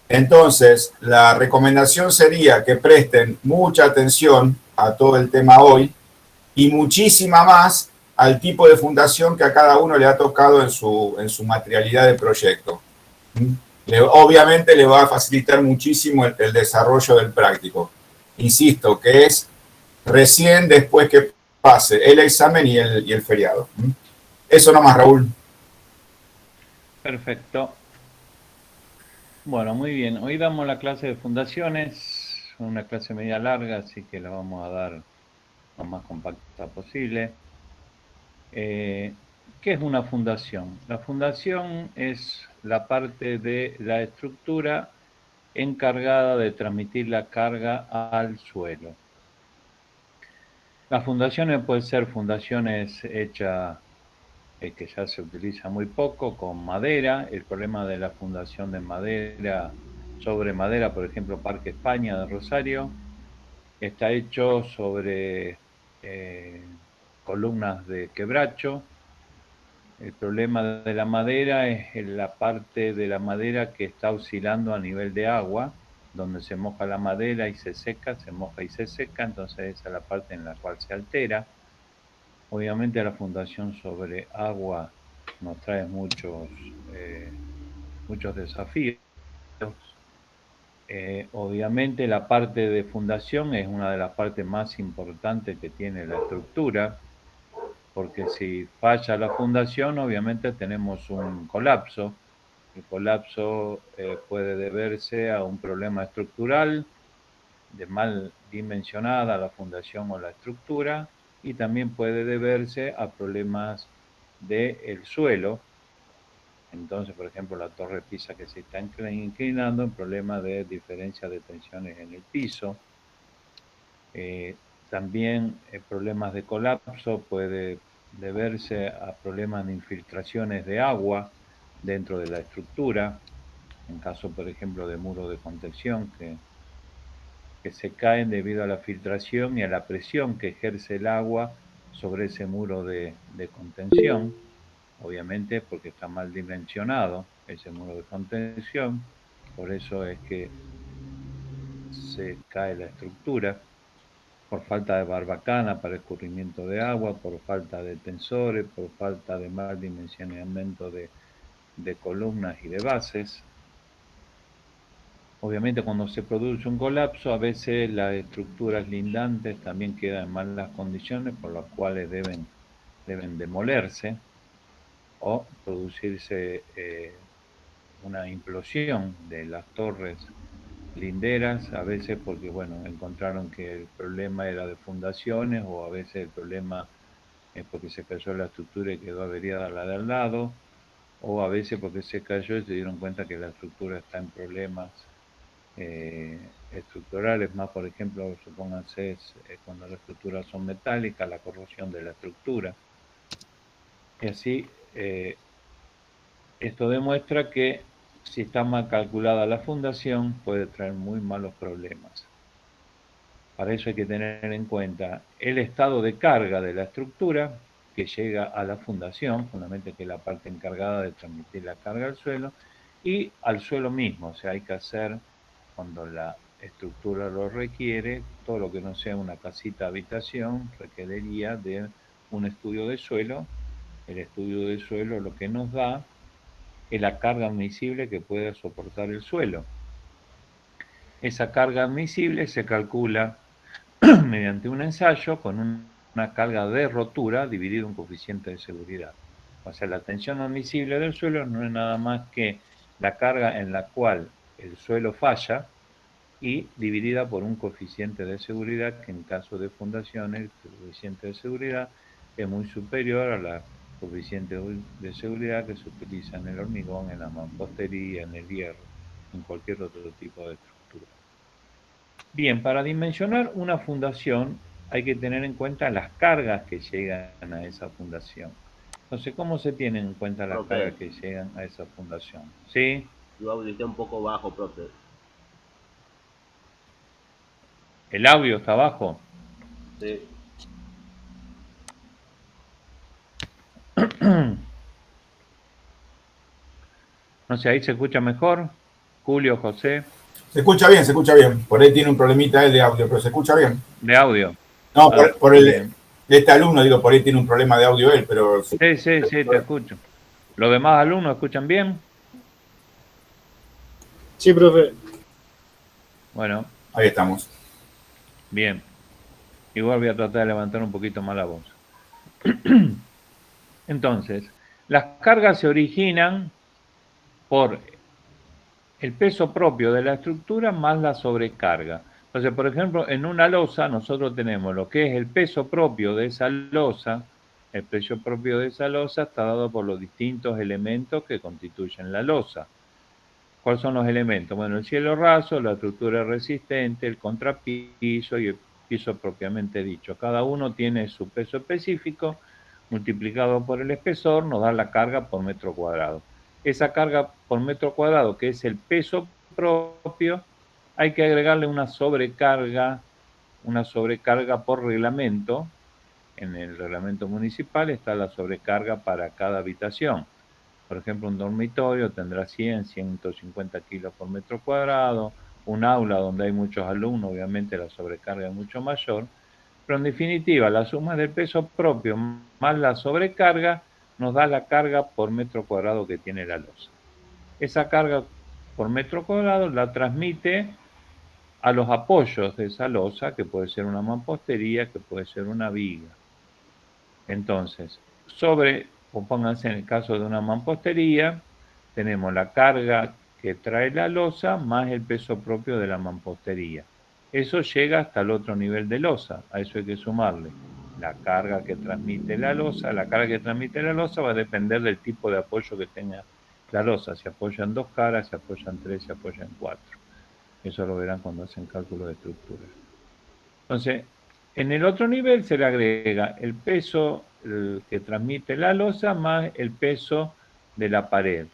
Entonces, la recomendación sería que presten mucha atención a todo el tema hoy y muchísima más al tipo de fundación que a cada uno le ha tocado en su materialidad de proyecto. Obviamente le va a facilitar muchísimo el desarrollo del práctico. Insisto, que es recién después que pase el examen y el feriado. Eso nomás, Raúl. Perfecto. Bueno, muy bien. Hoy damos la clase de fundaciones, una clase media larga, así que la vamos a dar lo más compacta posible. Eh, ¿Qué es una fundación? La fundación es la parte de la estructura encargada de transmitir la carga al suelo. Las fundaciones pueden ser fundaciones hechas que ya se utiliza muy poco con madera. El problema de la fundación de madera sobre madera, por ejemplo, Parque España de Rosario, está hecho sobre columnas de quebracho. El problema de la madera es en la parte de la madera que está oscilando a nivel de agua, donde se moja la madera y se seca, se moja y se seca, entonces esa es la parte en la cual se altera. Obviamente la fundación sobre agua nos trae muchos desafíos. Obviamente la parte de fundación es una de las partes más importantes que tiene la estructura, porque si falla la fundación, obviamente tenemos un colapso. El colapso puede deberse a un problema estructural, de mal dimensionada la fundación o la estructura, y también puede deberse a problemas del suelo. Entonces, por ejemplo, la torre Pisa que se está inclinando, un problema de diferencia de tensiones en el piso. Eh, También problemas de colapso puede deberse a problemas de infiltraciones de agua dentro de la estructura, en caso, por ejemplo, de muros de contención que se caen debido a la filtración y a la presión que ejerce el agua sobre ese muro de contención, obviamente porque está mal dimensionado ese muro de contención, por eso es que se cae la estructura por falta de barbacana para escurrimiento de agua, por falta de tensores, por falta de mal dimensionamiento de columnas y de bases. Obviamente cuando se produce un colapso, a veces las estructuras lindantes también quedan en malas condiciones, por las cuales deben demolerse o producirse una implosión de las torres linderas, a veces porque, bueno, encontraron que el problema era de fundaciones o a veces el problema es porque se cayó la estructura y quedó averiada la de al lado, o a veces porque se cayó y se dieron cuenta que la estructura está en problemas estructurales, más por ejemplo, supónganse, cuando las estructuras son metálicas, la corrosión de la estructura. Y así, esto demuestra que si está mal calculada la fundación, puede traer muy malos problemas. Para eso hay que tener en cuenta el estado de carga de la estructura que llega a la fundación, fundamentalmente que es la parte encargada de transmitir la carga al suelo, y al suelo mismo. O sea, hay que hacer, cuando la estructura lo requiere, todo lo que no sea una casita habitación requeriría de un estudio de suelo. El estudio de suelo lo que nos da es la carga admisible que pueda soportar el suelo. Esa carga admisible se calcula mediante un ensayo con una carga de rotura dividido en coeficiente de seguridad. O sea, la tensión admisible del suelo no es nada más que la carga en la cual el suelo falla y dividida por un coeficiente de seguridad que en caso de fundaciones el coeficiente de seguridad es muy superior a la coeficiente de seguridad que se utiliza en el hormigón, en la mampostería, en el hierro, en cualquier otro tipo de estructura. Bien, para dimensionar una fundación hay que tener en cuenta las cargas que llegan a esa fundación. Entonces, ¿cómo se tienen en cuenta las Profe, cargas que llegan a esa fundación? ¿Sí? yo audité un poco bajo, profe. ¿El audio está abajo? Sí. No sé, ahí se escucha mejor. Julio, José. Se escucha bien, se escucha bien. Por ahí tiene un problemita él de audio, pero se escucha bien. De audio. No, por Bien. este alumno, digo, por ahí tiene un problema de audio él, pero... Sí, te escucho. ¿Los demás alumnos escuchan bien? Sí, profe. Bueno, Ahí estamos. bien. Igual voy a tratar de levantar un poquito más la voz. Entonces, las cargas se originan por el peso propio de la estructura más la sobrecarga. Entonces, por ejemplo, en una losa nosotros tenemos lo que es el peso propio de esa losa. El peso propio de esa losa está dado por los distintos elementos que constituyen la losa. ¿Cuáles son los elementos? Bueno, el cielo raso, la estructura resistente, el contrapiso y el piso propiamente dicho. Cada uno tiene su peso específico, multiplicado por el espesor, nos da la carga por metro cuadrado. Esa carga por metro cuadrado, que es el peso propio, hay que agregarle una sobrecarga por reglamento. En el reglamento municipal está la sobrecarga para cada habitación. Por ejemplo, un dormitorio tendrá 100, 150 kilos por metro cuadrado. Un aula donde hay muchos alumnos, obviamente la sobrecarga es mucho mayor. Pero en definitiva, la suma del peso propio más la sobrecarga nos da la carga por metro cuadrado que tiene la losa. Esa carga por metro cuadrado la transmite a los apoyos de esa losa, que puede ser una mampostería, que puede ser una viga. Entonces, pónganse en el caso de una mampostería, tenemos la carga que trae la losa más el peso propio de la mampostería. Eso llega hasta el otro nivel de losa, a eso hay que sumarle la carga que transmite la losa. La carga que transmite la losa va a depender del tipo de apoyo que tenga la losa, si apoya en 2 caras, si apoya en 3, si apoya en 4. Eso lo verán cuando hacen cálculo de estructura. Entonces, en el otro nivel se le agrega el peso que transmite la losa más el peso de la pared.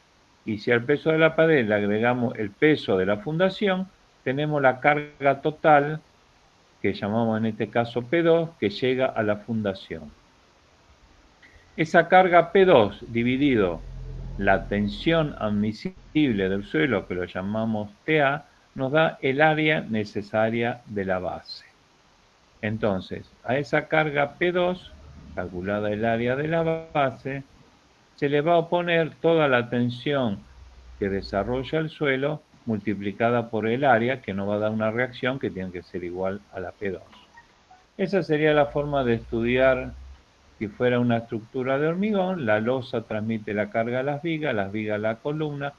Y si al peso de la pared le agregamos el peso de la fundación, tenemos la carga total, que llamamos en este caso P2, que llega a la fundación. Esa carga P2 dividido la tensión admisible del suelo, que lo llamamos TA, nos da el área necesaria de la base. Entonces, a esa carga P2, calculada el área de la base, se le va a oponer toda la tensión que desarrolla el suelo multiplicada por el área, que nos va a dar una reacción que tiene que ser igual a la P2. Esa sería la forma de estudiar si fuera una estructura de hormigón. La losa transmite la carga a las vigas a la columna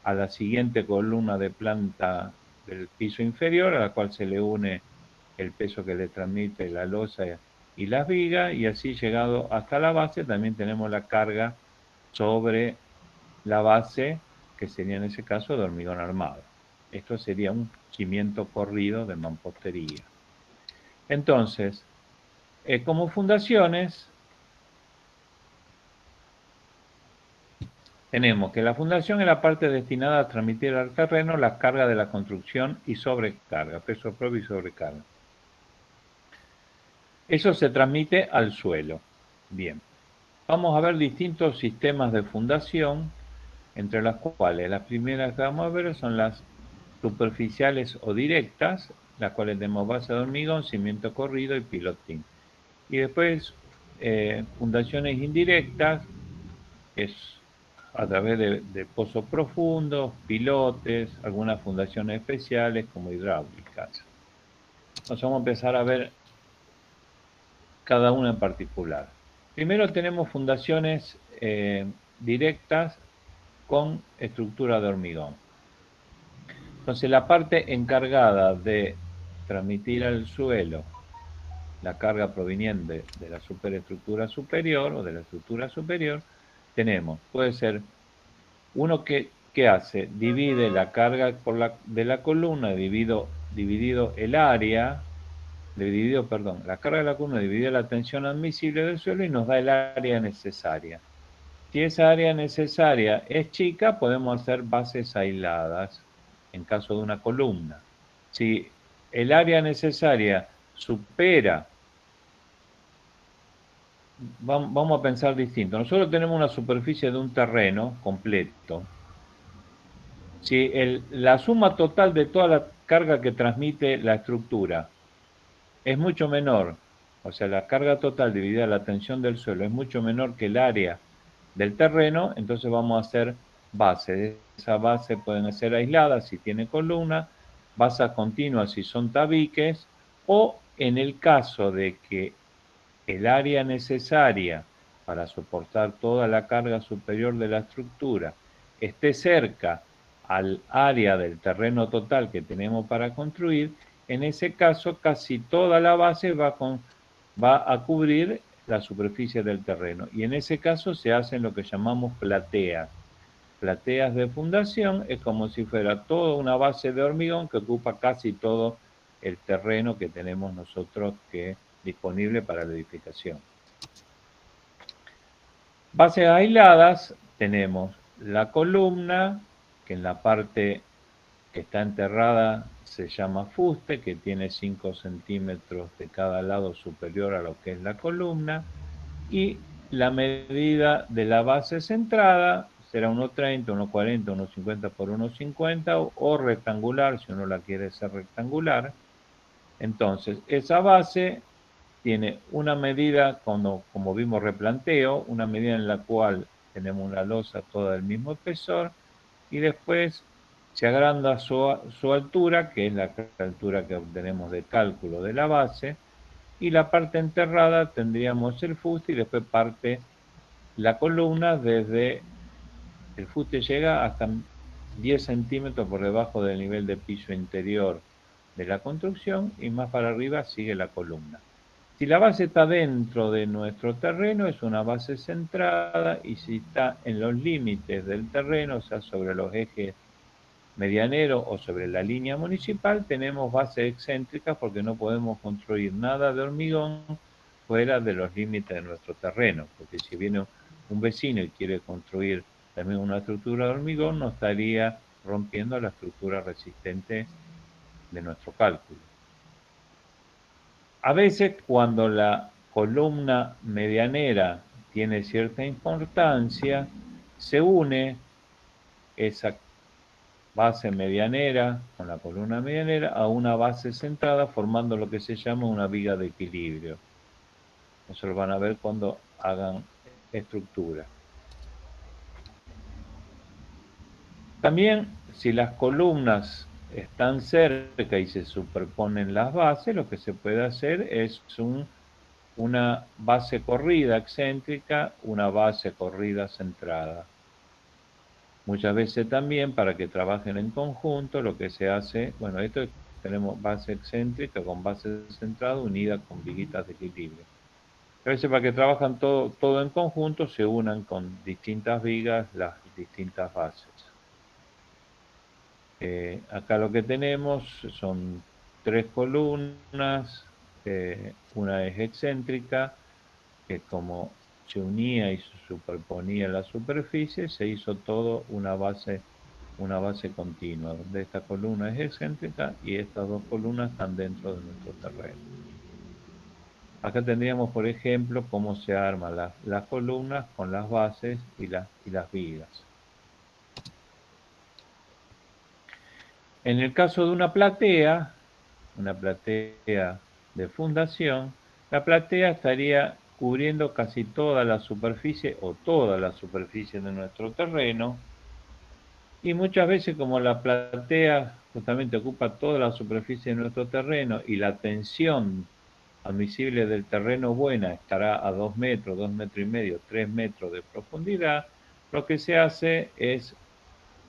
a la siguiente columna de planta del piso inferior, a la cual se le une el peso que le transmite la losa y las vigas, y así llegado hasta la base también tenemos la carga sobre la base, que sería en ese caso de hormigón armado. Esto sería un cimiento corrido de mampostería. Entonces, como fundaciones, tenemos que la fundación es la parte destinada a transmitir al terreno las cargas de la construcción y sobrecarga, peso propio y sobrecarga. Eso se transmite al suelo. Bien. Vamos a ver distintos sistemas de fundación, entre las cuales las primeras que vamos a ver son las superficiales o directas, las cuales tenemos base de hormigón, cimiento corrido y pilotín. Y después fundaciones indirectas, que es a través de pozos profundos, pilotes, algunas fundaciones especiales como hidráulicas. Entonces vamos a empezar a ver cada una en particular. Primero tenemos fundaciones directas con estructura de hormigón. Entonces la parte encargada de transmitir al suelo la carga proveniente de la superestructura superior o de la estructura superior, puede ser uno que hace, divide la carga de la columna, dividido el área, la carga de la columna divide la tensión admisible del suelo y nos da el área necesaria. Si esa área necesaria es chica, podemos hacer bases aisladas en caso de una columna. Si el área necesaria supera, vamos a pensar distinto. Nosotros tenemos una superficie de un terreno completo Si la suma total de toda la carga que transmite la estructura es mucho menor, o sea, la carga total dividida la tensión del suelo es mucho menor que el área del terreno, entonces vamos a hacer bases. Esas bases pueden ser aisladas si tiene columna, basas continuas si son tabiques, o en el caso de que el área necesaria para soportar toda la carga superior de la estructura esté cerca al área del terreno total que tenemos para construir, en ese caso casi toda la base va a cubrir la superficie del terreno. Y en ese caso se hacen lo que llamamos plateas. Plateas de fundación es como si fuera toda una base de hormigón que ocupa casi todo el terreno que tenemos nosotros disponible para la edificación. Bases aisladas tenemos la columna, que en la parte que está enterrada se llama fuste, que tiene 5 centímetros de cada lado superior a lo que es la columna, y la medida de la base centrada será 1,30, 1,40, 1,50 por 1,50 o rectangular, si uno la quiere hacer rectangular. Entonces, esa base tiene una medida, como vimos replanteo, una medida en la cual tenemos una losa toda del mismo espesor y después se agranda su altura, que es la altura que obtenemos de cálculo de la base, y la parte enterrada tendríamos el fuste y después parte la columna desde el fuste llega hasta 10 centímetros por debajo del nivel de piso interior de la construcción y más para arriba sigue la columna. Si la base está dentro de nuestro terreno, es una base centrada, y si está en los límites del terreno, o sea, sobre los ejes medianeros o sobre la línea municipal, tenemos bases excéntricas porque no podemos construir nada de hormigón fuera de los límites de nuestro terreno, porque si viene un vecino y quiere construir también una estructura de hormigón, no estaría rompiendo la estructura resistente de nuestro cálculo. A veces cuando la columna medianera tiene cierta importancia, se une esa base medianera con la columna medianera a una base centrada formando lo que se llama una viga de equilibrio. Eso lo van a ver cuando hagan estructura. También si las columnas están cerca y se superponen las bases, lo que se puede hacer es una base corrida excéntrica, una base corrida centrada. Muchas veces también para que trabajen en conjunto lo que se hace, bueno, esto tenemos base excéntrica con base centrada unida con viguitas de equilibrio. A veces para que trabajan todo en conjunto se unan con distintas vigas las distintas bases. Acá lo que tenemos son 3 columnas, una es excéntrica, que como se unía y se superponía en la superficie, se hizo todo una base continua, donde esta columna es excéntrica y estas 2 columnas están dentro de nuestro terreno. Acá tendríamos, por ejemplo, cómo se arman las columnas con las bases y las vigas. En el caso de una platea de fundación, la platea estaría cubriendo casi toda la superficie o toda la superficie de nuestro terreno, y muchas veces como la platea justamente ocupa toda la superficie de nuestro terreno y la tensión admisible del terreno buena estará a 2 metros, 2 metros y medio, 3 metros de profundidad, lo que se hace es,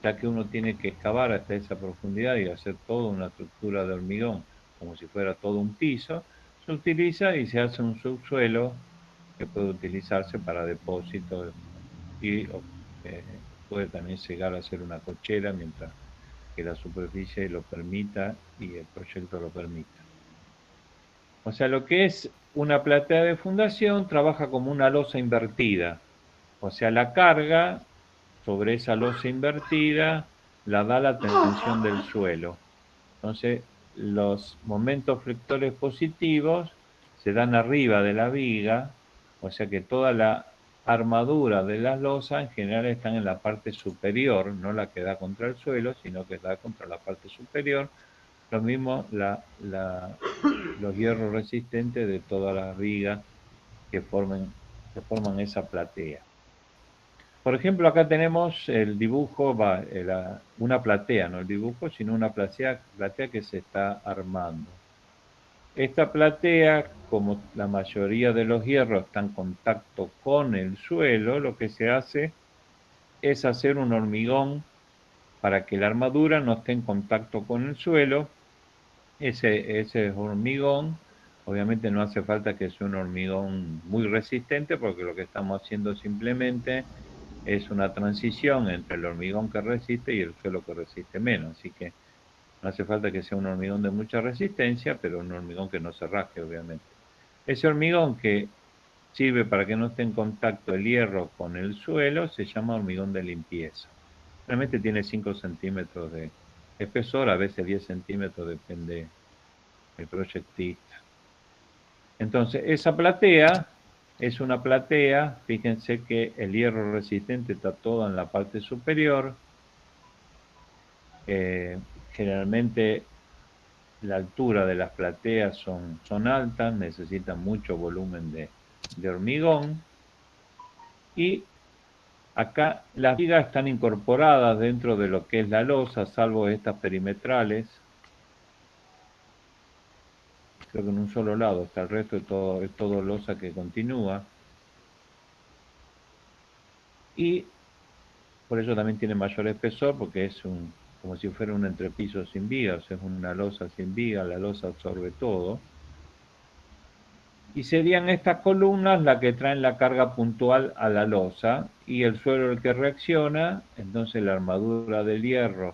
ya que uno tiene que excavar hasta esa profundidad y hacer toda una estructura de hormigón, como si fuera todo un piso, se utiliza y se hace un subsuelo que puede utilizarse para depósitos y puede también llegar a ser una cochera mientras que la superficie lo permita y el proyecto lo permita. O sea, lo que es una platea de fundación trabaja como una losa invertida. O sea, la carga sobre esa losa invertida la da la tensión del suelo. Entonces, los momentos flectores positivos se dan arriba de la viga, o sea que toda la armadura de las losas en general están en la parte superior, no la que da contra el suelo, sino que da contra la parte superior. Lo mismo los hierros resistentes de todas las vigas que forman esa platea. Por ejemplo, acá tenemos el dibujo, una platea, no el dibujo, sino una platea que se está armando. Esta platea, como la mayoría de los hierros están en contacto con el suelo, lo que se hace es hacer un hormigón para que la armadura no esté en contacto con el suelo. Ese hormigón, obviamente no hace falta que sea un hormigón muy resistente, porque lo que estamos haciendo simplemente es una transición entre el hormigón que resiste y el suelo que resiste menos. Así que no hace falta que sea un hormigón de mucha resistencia, pero un hormigón que no se rasgue, obviamente. Ese hormigón que sirve para que no esté en contacto el hierro con el suelo se llama hormigón de limpieza. Realmente tiene 5 centímetros de espesor, a veces 10 centímetros, depende del proyectista. Entonces, esa platea es una platea, fíjense que el hierro resistente está todo en la parte superior. Generalmente la altura de las plateas son altas, necesitan mucho volumen de hormigón. Y acá las vigas están incorporadas dentro de lo que es la losa, salvo estas perimetrales. Creo que en un solo lado está, el resto es todo losa que continúa. Y por eso también tiene mayor espesor, porque es como si fuera un entrepiso sin vigas, es una losa sin vigas, la losa absorbe todo. Y serían estas columnas las que traen la carga puntual a la losa y el suelo el que reacciona. Entonces la armadura del hierro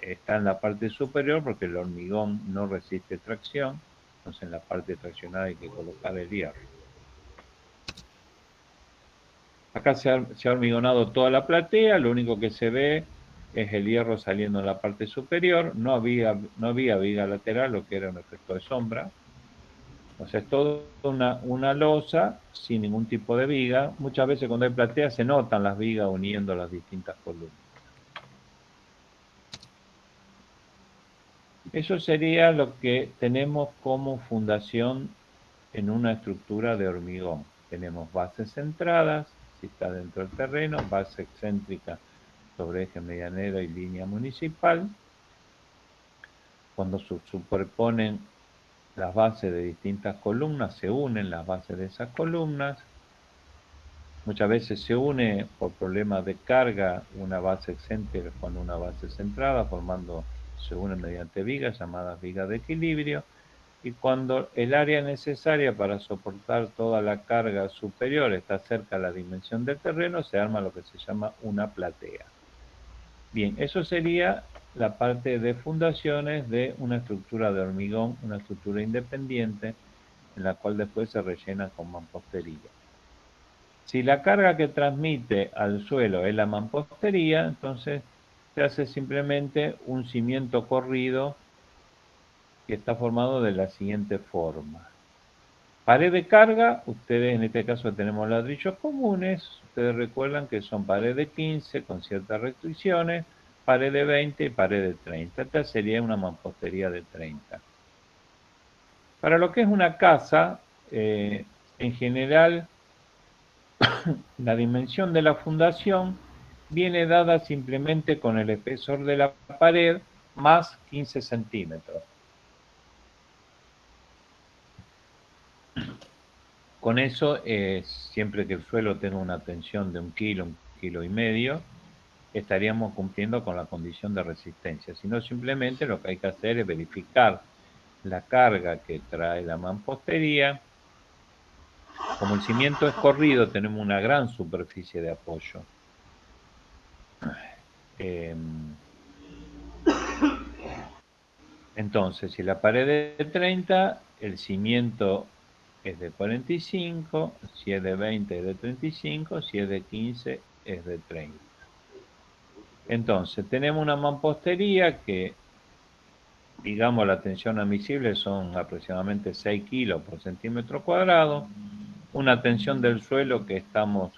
está en la parte superior porque el hormigón no resiste tracción. Entonces en la parte traccionada hay que colocar el hierro. Acá se ha hormigonado toda la platea, lo único que se ve es el hierro saliendo en la parte superior. No había viga lateral, lo que era un efecto de sombra. O sea, es toda una losa sin ningún tipo de viga. Muchas veces cuando hay platea se notan las vigas uniendo las distintas columnas. Eso sería lo que tenemos como fundación en una estructura de hormigón. Tenemos bases centradas, si está dentro del terreno, base excéntrica sobre eje medianero y línea municipal. Cuando se superponen las bases de distintas columnas, se unen las bases de esas columnas. Muchas veces se une por problemas de carga una base excéntrica con una base centrada, se unen mediante vigas llamadas vigas de equilibrio. Y cuando el área necesaria para soportar toda la carga superior está cerca de la dimensión del terreno, se arma lo que se llama una platea. Bien, eso sería la parte de fundaciones de una estructura de hormigón, una estructura independiente, en la cual después se rellena con mampostería. Si la carga que transmite al suelo es la mampostería, entonces se hace simplemente un cimiento corrido que está formado de la siguiente forma. Pared de carga, ustedes en este caso tenemos ladrillos comunes, ustedes recuerdan que son pared de 15 con ciertas restricciones, pared de 20 y pared de 30. Esta sería una mampostería de 30. Para lo que es una casa, en general, la dimensión de la fundación viene dada simplemente con el espesor de la pared más 15 centímetros. Con eso, siempre que el suelo tenga una tensión de 1 kilo y medio, estaríamos cumpliendo con la condición de resistencia. Si no, simplemente lo que hay que hacer es verificar la carga que trae la mampostería. Como el cimiento es corrido, tenemos una gran superficie de apoyo. Entonces, si la pared es de 30, el cimiento es de 45, si es de 20 es de 35, si es de 15 es de 30. Entonces, tenemos una mampostería que, digamos, la tensión admisible son aproximadamente 6 kilos por centímetro cuadrado, una tensión del suelo que estamos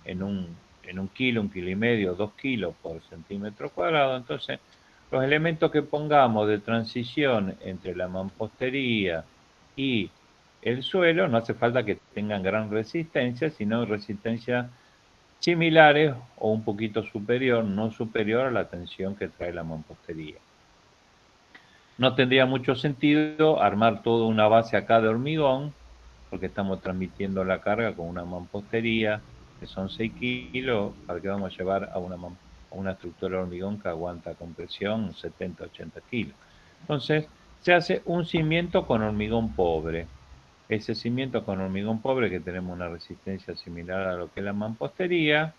en un kilo, 1,5 kilos, 2 kilos por centímetro cuadrado. Entonces, los elementos que pongamos de transición entre la mampostería y el suelo, no hace falta que tengan gran resistencia, sino resistencia similares o un poquito superior, no superior a la tensión que trae la mampostería. No tendría mucho sentido armar toda una base acá de hormigón, porque estamos transmitiendo la carga con una mampostería que son 6 kilos, para que vamos a llevar a una estructura de hormigón que aguanta compresión 70, 80 kilos. Entonces, se hace un cimiento con hormigón pobre. Ese cimiento con hormigón pobre, que tenemos una resistencia similar a lo que es la mampostería,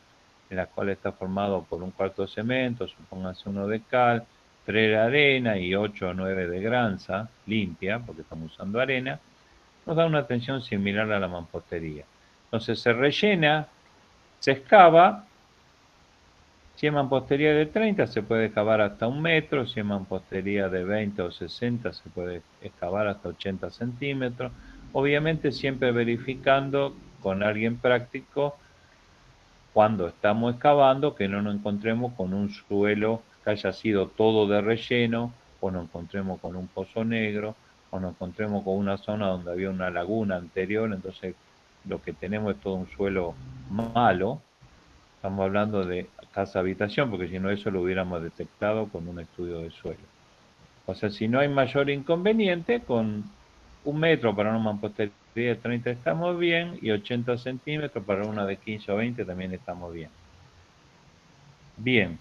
en la cual está formado por un cuarto de cemento, supónganse uno de cal, 3 de arena y 8 o 9 de granza limpia, porque estamos usando arena, nos da una tensión similar a la mampostería. Entonces se rellena, se excava. Si es mampostería de 30 se puede excavar hasta 1 metro, si es mampostería de 20 o 60 se puede excavar hasta 80 centímetros. Obviamente siempre verificando con alguien práctico cuando estamos excavando que no nos encontremos con un suelo que haya sido todo de relleno, o nos encontremos con un pozo negro, o nos encontremos con una zona donde había una laguna anterior, entonces lo que tenemos es todo un suelo malo. Estamos hablando de casa habitación, porque si no eso lo hubiéramos detectado con un estudio de suelo. O sea, si no hay mayor inconveniente, con 1 metro para una mampostería de 30 estamos bien, y 80 centímetros para una de 15 o 20 también estamos bien. Bien,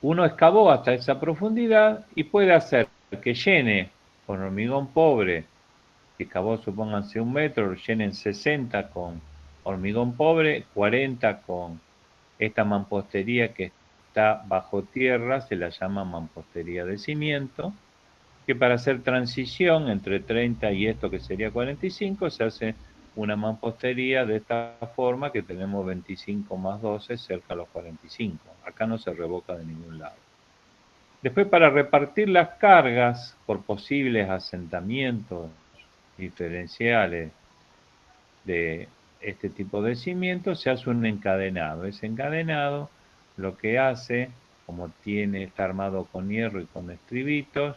uno excavó hasta esa profundidad y puede hacer que llene con hormigón pobre, que excavó supónganse 1 metro, llenen 60 con hormigón pobre, 40 con esta mampostería que está bajo tierra, se la llama mampostería de cimiento, que para hacer transición entre 30 y esto que sería 45, se hace una mampostería de esta forma, que tenemos 25 más 12 cerca a los 45. Acá no se revoca de ningún lado. Después, para repartir las cargas por posibles asentamientos diferenciales de este tipo de cimientos, se hace un encadenado. Ese encadenado lo que hace, como está armado con hierro y con estribitos,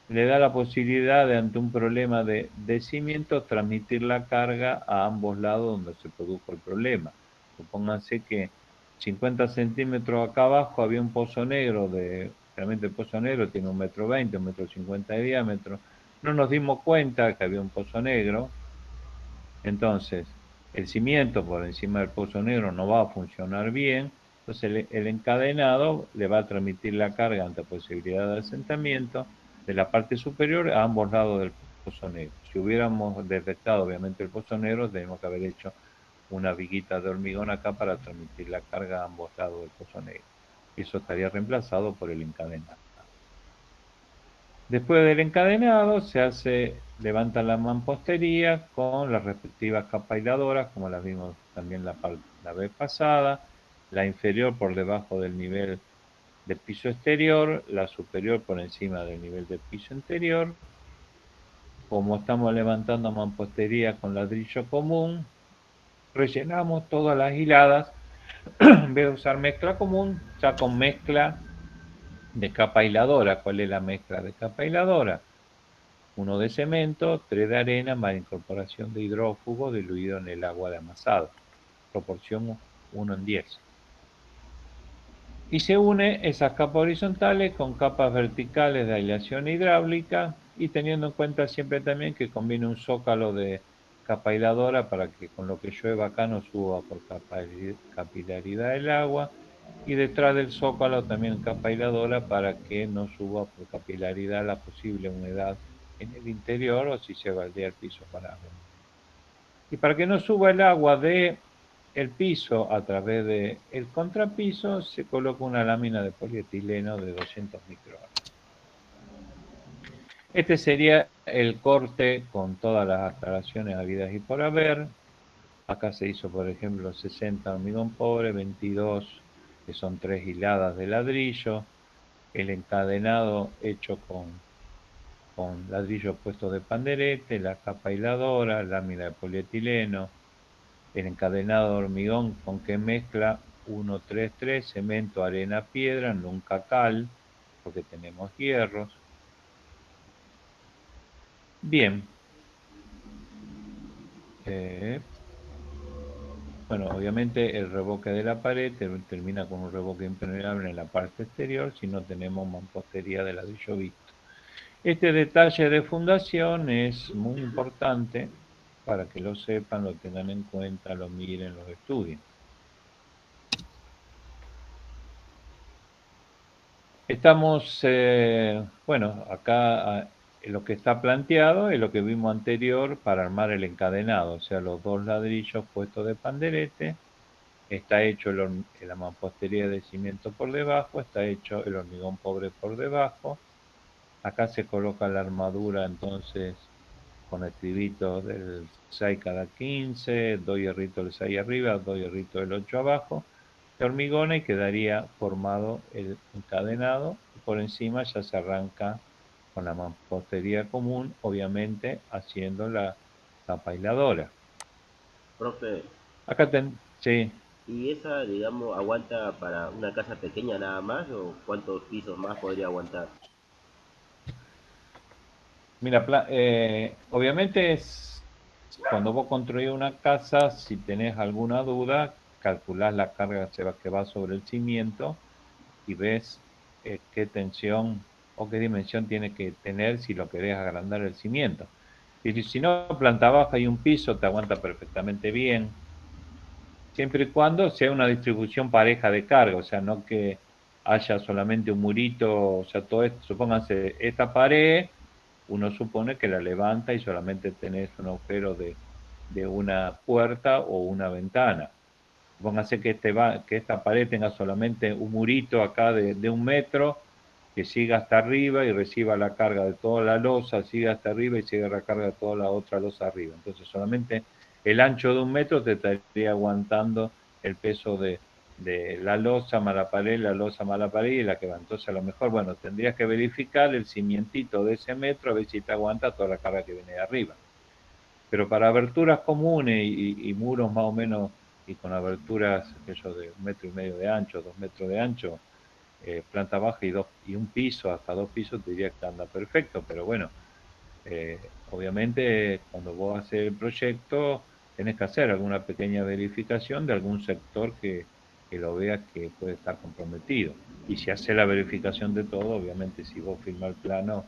le da la posibilidad de, ante un problema de cimientos, transmitir la carga a ambos lados donde se produjo el problema. Supónganse que 50 centímetros acá abajo había un pozo negro, realmente el pozo negro tiene 1,20 m, 1,50 m de diámetro. No nos dimos cuenta que había un pozo negro, entonces el cimiento por encima del pozo negro no va a funcionar bien. Entonces el encadenado le va a transmitir la carga ante posibilidad de asentamiento de la parte superior a ambos lados del pozo negro. Si hubiéramos detectado obviamente el pozo negro, tenemos que haber hecho una viguita de hormigón acá para transmitir la carga a ambos lados del pozo negro. Y eso estaría reemplazado por el encadenado. Después del encadenado levanta la mampostería con las respectivas capas aisladoras, como las vimos también la vez pasada, la inferior por debajo del nivel del piso exterior, la superior por encima del nivel del piso interior. Como estamos levantando mampostería con ladrillo común, rellenamos todas las hiladas, en vez de usar mezcla común, ya con mezcla de capa aisladora. ¿Cuál es la mezcla de capa aisladora? 1 de cemento, 3 de arena, más incorporación de hidrófugo diluido en el agua de amasado, proporción 1:10. Y se une esas capas horizontales con capas verticales de aislación hidráulica, y teniendo en cuenta siempre también que conviene un zócalo de capa aisladora para que con lo que llueva acá no suba por capilaridad el agua, y detrás del zócalo también capa aisladora para que no suba por capilaridad la posible humedad en el interior, o si se baldea el piso para agua. Y para que no suba el agua de el piso a través del contrapiso, se coloca una lámina de polietileno de 200 micrones. Este sería el corte con todas las aclaraciones habidas y por haber. Acá se hizo, por ejemplo, 60 hormigón pobre, 22 que son 3 hiladas de ladrillo, el encadenado hecho con ladrillo puesto de panderete, la capa aisladora, lámina de polietileno, el encadenado de hormigón con que mezcla 1-3-3, cemento, arena, piedra, nunca cal, porque tenemos hierros. Bien. Bueno, obviamente el revoque de la pared termina con un revoque impermeable en la parte exterior si no tenemos mampostería de ladrillo visto. Este detalle de fundación es muy importante para que lo sepan, lo tengan en cuenta, lo miren, lo estudien. Estamos, bueno, acá lo que está planteado es lo que vimos anterior para armar el encadenado, o sea, los dos ladrillos puestos de panderete. Está hecho la mampostería de cimiento por debajo, está hecho el hormigón pobre por debajo. Acá se coloca la armadura entonces con estribitos del 6 cada 15, 2 hierritos del 6 arriba, 2 hierritos del 8 abajo, de hormigón, y quedaría formado el encadenado. Y por encima ya se arranca con la mampostería común, obviamente haciendo la tapa aisladora. Profe, Acá sí. ¿y esa, digamos, aguanta para una casa pequeña nada más o cuántos pisos más podría aguantar? Mira, obviamente cuando vos construís una casa, si tenés alguna duda, calculás la carga que va sobre el cimiento y ves qué tensión o qué dimensión tiene que tener si lo querés agrandar el cimiento. Y si no, planta baja y un piso te aguanta perfectamente bien, siempre y cuando sea una distribución pareja de carga, o sea, no que haya solamente un murito, o sea, todo esto, supónganse, esta pared, uno supone que la levanta y solamente tenés un agujero de una puerta o una ventana. Supóngase que, que esta pared tenga solamente un murito acá de 1 metro, que siga hasta arriba y reciba la carga de toda la losa, siga hasta arriba y siga la carga de toda la otra losa arriba. Entonces solamente el ancho de 1 metro te estaría aguantando el peso de la losa más la pared, la losa más la pared y la que va. Entonces a lo mejor, bueno, tendrías que verificar el cimientito de ese metro a ver si te aguanta toda la carga que viene de arriba. Pero para aberturas comunes y muros más o menos, y con aberturas aquellos de 1,5 metros de ancho, 2 metros de ancho, planta baja y un piso, hasta 2 pisos, te diría que anda perfecto. Pero bueno, obviamente cuando vos haces el proyecto tenés que hacer alguna pequeña verificación de algún sector que lo veas que puede estar comprometido. Y si haces la verificación de todo, obviamente si vos firmás el plano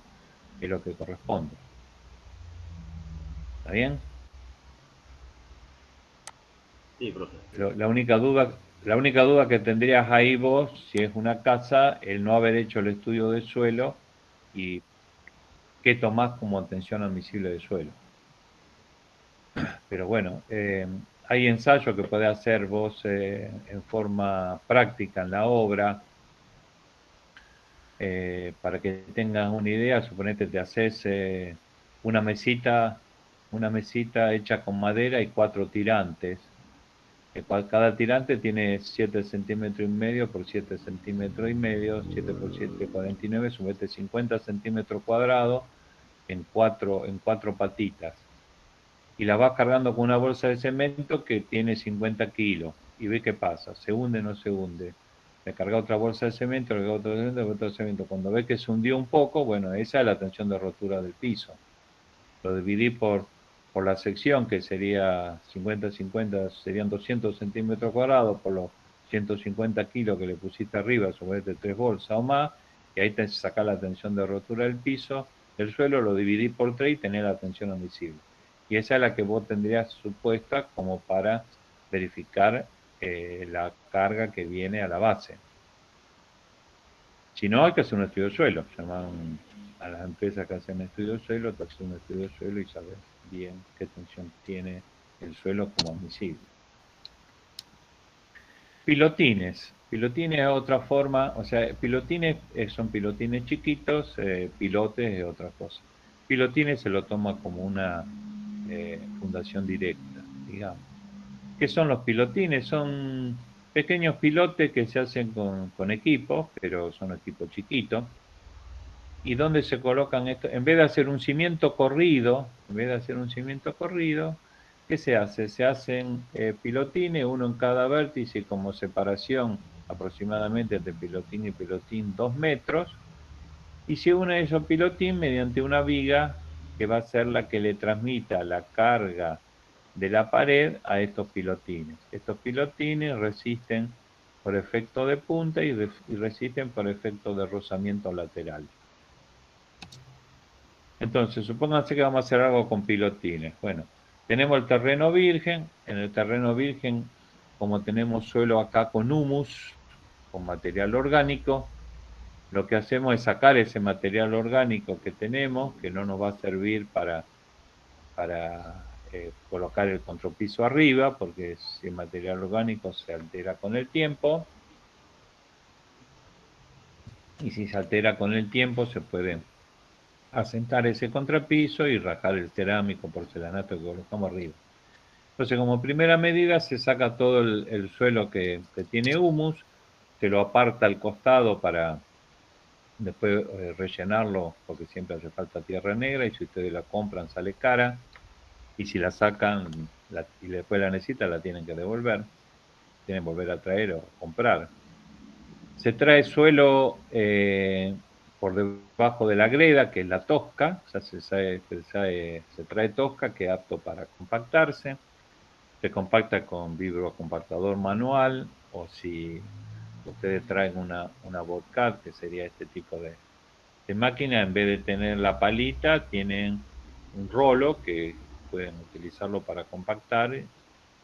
es lo que corresponde. ¿Está bien? Sí, profe. La única duda que tendrías ahí vos, si es una casa, el no haber hecho el estudio de suelo y qué tomás como atención admisible de suelo. Pero bueno, hay ensayos que podés hacer vos en forma práctica en la obra. Para que tengas una idea, suponete te haces una mesita hecha con madera y 4 tirantes. Cada tirante tiene 7,5 cm por 7,5 cm, 7 por 7, 49, sumete 50 centímetros cuadrados en cuatro patitas. Y la vas cargando con una bolsa de cemento que tiene 50 kilos. Y ve qué pasa, se hunde o no se hunde. Le carga otra bolsa de cemento, le carga otro cemento, otro cemento. Cuando ve que se hundió un poco, bueno, esa es la tensión de rotura del piso. Lo dividí por la sección, que sería 50-50, serían 200 centímetros cuadrados por los 150 kilos que le pusiste arriba, sobre 3 bolsas o más, y ahí te sacás la tensión de rotura del piso, del suelo, lo dividí por 3 y tenés la tensión admisible. Y esa es la que vos tendrías supuesta como para verificar la carga que viene a la base. Si no, hay que hacer un estudio de suelo. Llaman a las empresas que hacen estudio de suelo, te hacen un estudio de suelo y sabes bien qué tensión tiene el suelo como admisible. Pilotines. Pilotines es otra forma, o sea, pilotines son pilotines chiquitos, pilotes es otra cosa. Pilotines se lo toma como una fundación directa, digamos. ¿Qué son los pilotines? Son pequeños pilotes que se hacen con equipos, pero son equipos chiquitos. ¿Y dónde se colocan esto? En vez de hacer un cimiento corrido, ¿Qué se hace? Se hacen pilotines, uno en cada vértice, como separación aproximadamente entre pilotín y pilotín 2 metros, y se une esos pilotín mediante una viga que va a ser la que le transmita la carga de la pared a estos pilotines. Estos pilotines resisten por efecto de punta y resisten por efecto de rozamiento lateral. Entonces, supónganse que vamos a hacer algo con pilotines. Bueno, tenemos el terreno virgen. En el terreno virgen, como tenemos suelo acá con humus, con material orgánico, lo que hacemos es sacar ese material orgánico que tenemos, que no nos va a servir para colocar el contrapiso arriba, porque si el material orgánico se altera con el tiempo, y si se altera con el tiempo se puede asentar ese contrapiso y rajar el cerámico, porcelanato que colocamos arriba. Entonces, como primera medida, se saca todo el suelo que tiene humus, se lo aparta al costado para después rellenarlo, porque siempre hace falta tierra negra, y si ustedes la compran sale cara, y si la sacan y después la necesitan, la tienen que devolver, tienen que volver a traer o comprar. Se trae suelo por debajo de la greda, que es la tosca, o sea, se trae tosca, que es apto para compactarse. Se compacta con vibrocompactador manual, o si ustedes traen una Bobcat, que sería este tipo de máquina, en vez de tener la palita, tienen un rolo que pueden utilizarlo para compactar,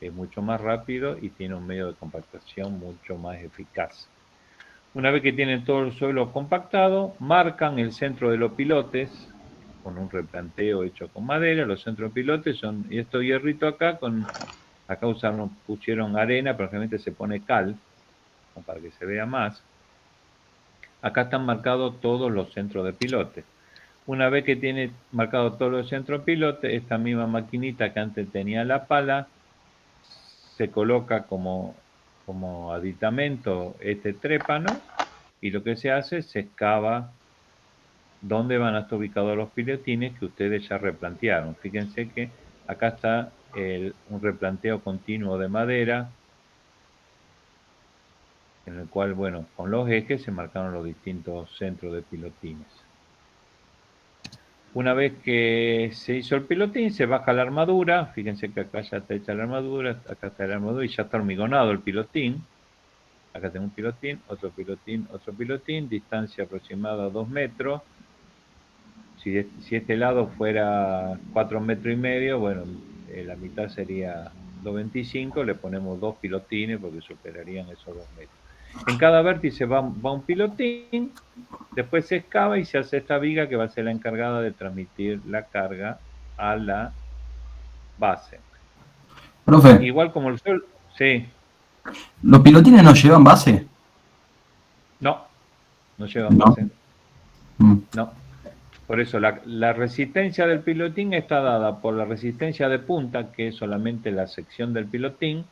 es mucho más rápido y tiene un medio de compactación mucho más eficaz. Una vez que tienen todo el suelo compactado, marcan el centro de los pilotes con un replanteo hecho con madera. Los centros de pilotes son, y estos hierritos acá, acá pusieron arena, pero realmente se pone cal, para que se vea más. Acá están marcados todos los centros de pilotes. Una vez que tiene marcado todos los centros de pilotes, esta misma maquinita que antes tenía la pala, se coloca como aditamento este trépano, y lo que se hace es se excava dónde van a estar ubicados los pilotines que ustedes ya replantearon. Fíjense que acá está un replanteo continuo de madera, en el cual, bueno, con los ejes se marcaron los distintos centros de pilotines. Una vez que se hizo el pilotín, se baja la armadura. Fíjense que acá ya está hecha la armadura, acá está la armadura y ya está hormigonado el pilotín. Acá tengo un pilotín, otro pilotín, distancia aproximada a 2 metros. Si este lado fuera 4,5 metros, bueno, la mitad sería 2,25, le ponemos 2 pilotines porque superarían esos 2 metros. En cada vértice va un pilotín, después se excava y se hace esta viga que va a ser la encargada de transmitir la carga a la base. Profe, Igual como el suelo, sí, ¿los pilotines no llevan base? no llevan No. base, Mm. no. Por eso la resistencia del pilotín está dada por la resistencia de punta, que es solamente la sección del pilotín,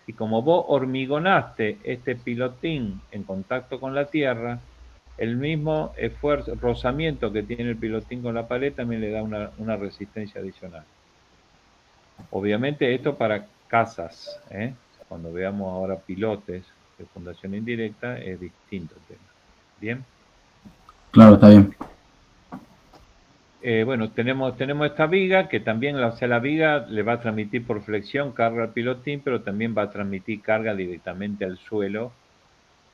y como vos hormigonaste este pilotín en contacto con la tierra, el mismo esfuerzo, rozamiento que tiene el pilotín con la pared también le da una resistencia adicional. Obviamente esto para casas, ¿eh? Cuando veamos ahora pilotes de fundación indirecta es distinto el tema. ¿Bien? Claro, está bien. Bueno, tenemos esta viga que también, la viga le va a transmitir por flexión carga al pilotín, pero también va a transmitir carga directamente al suelo,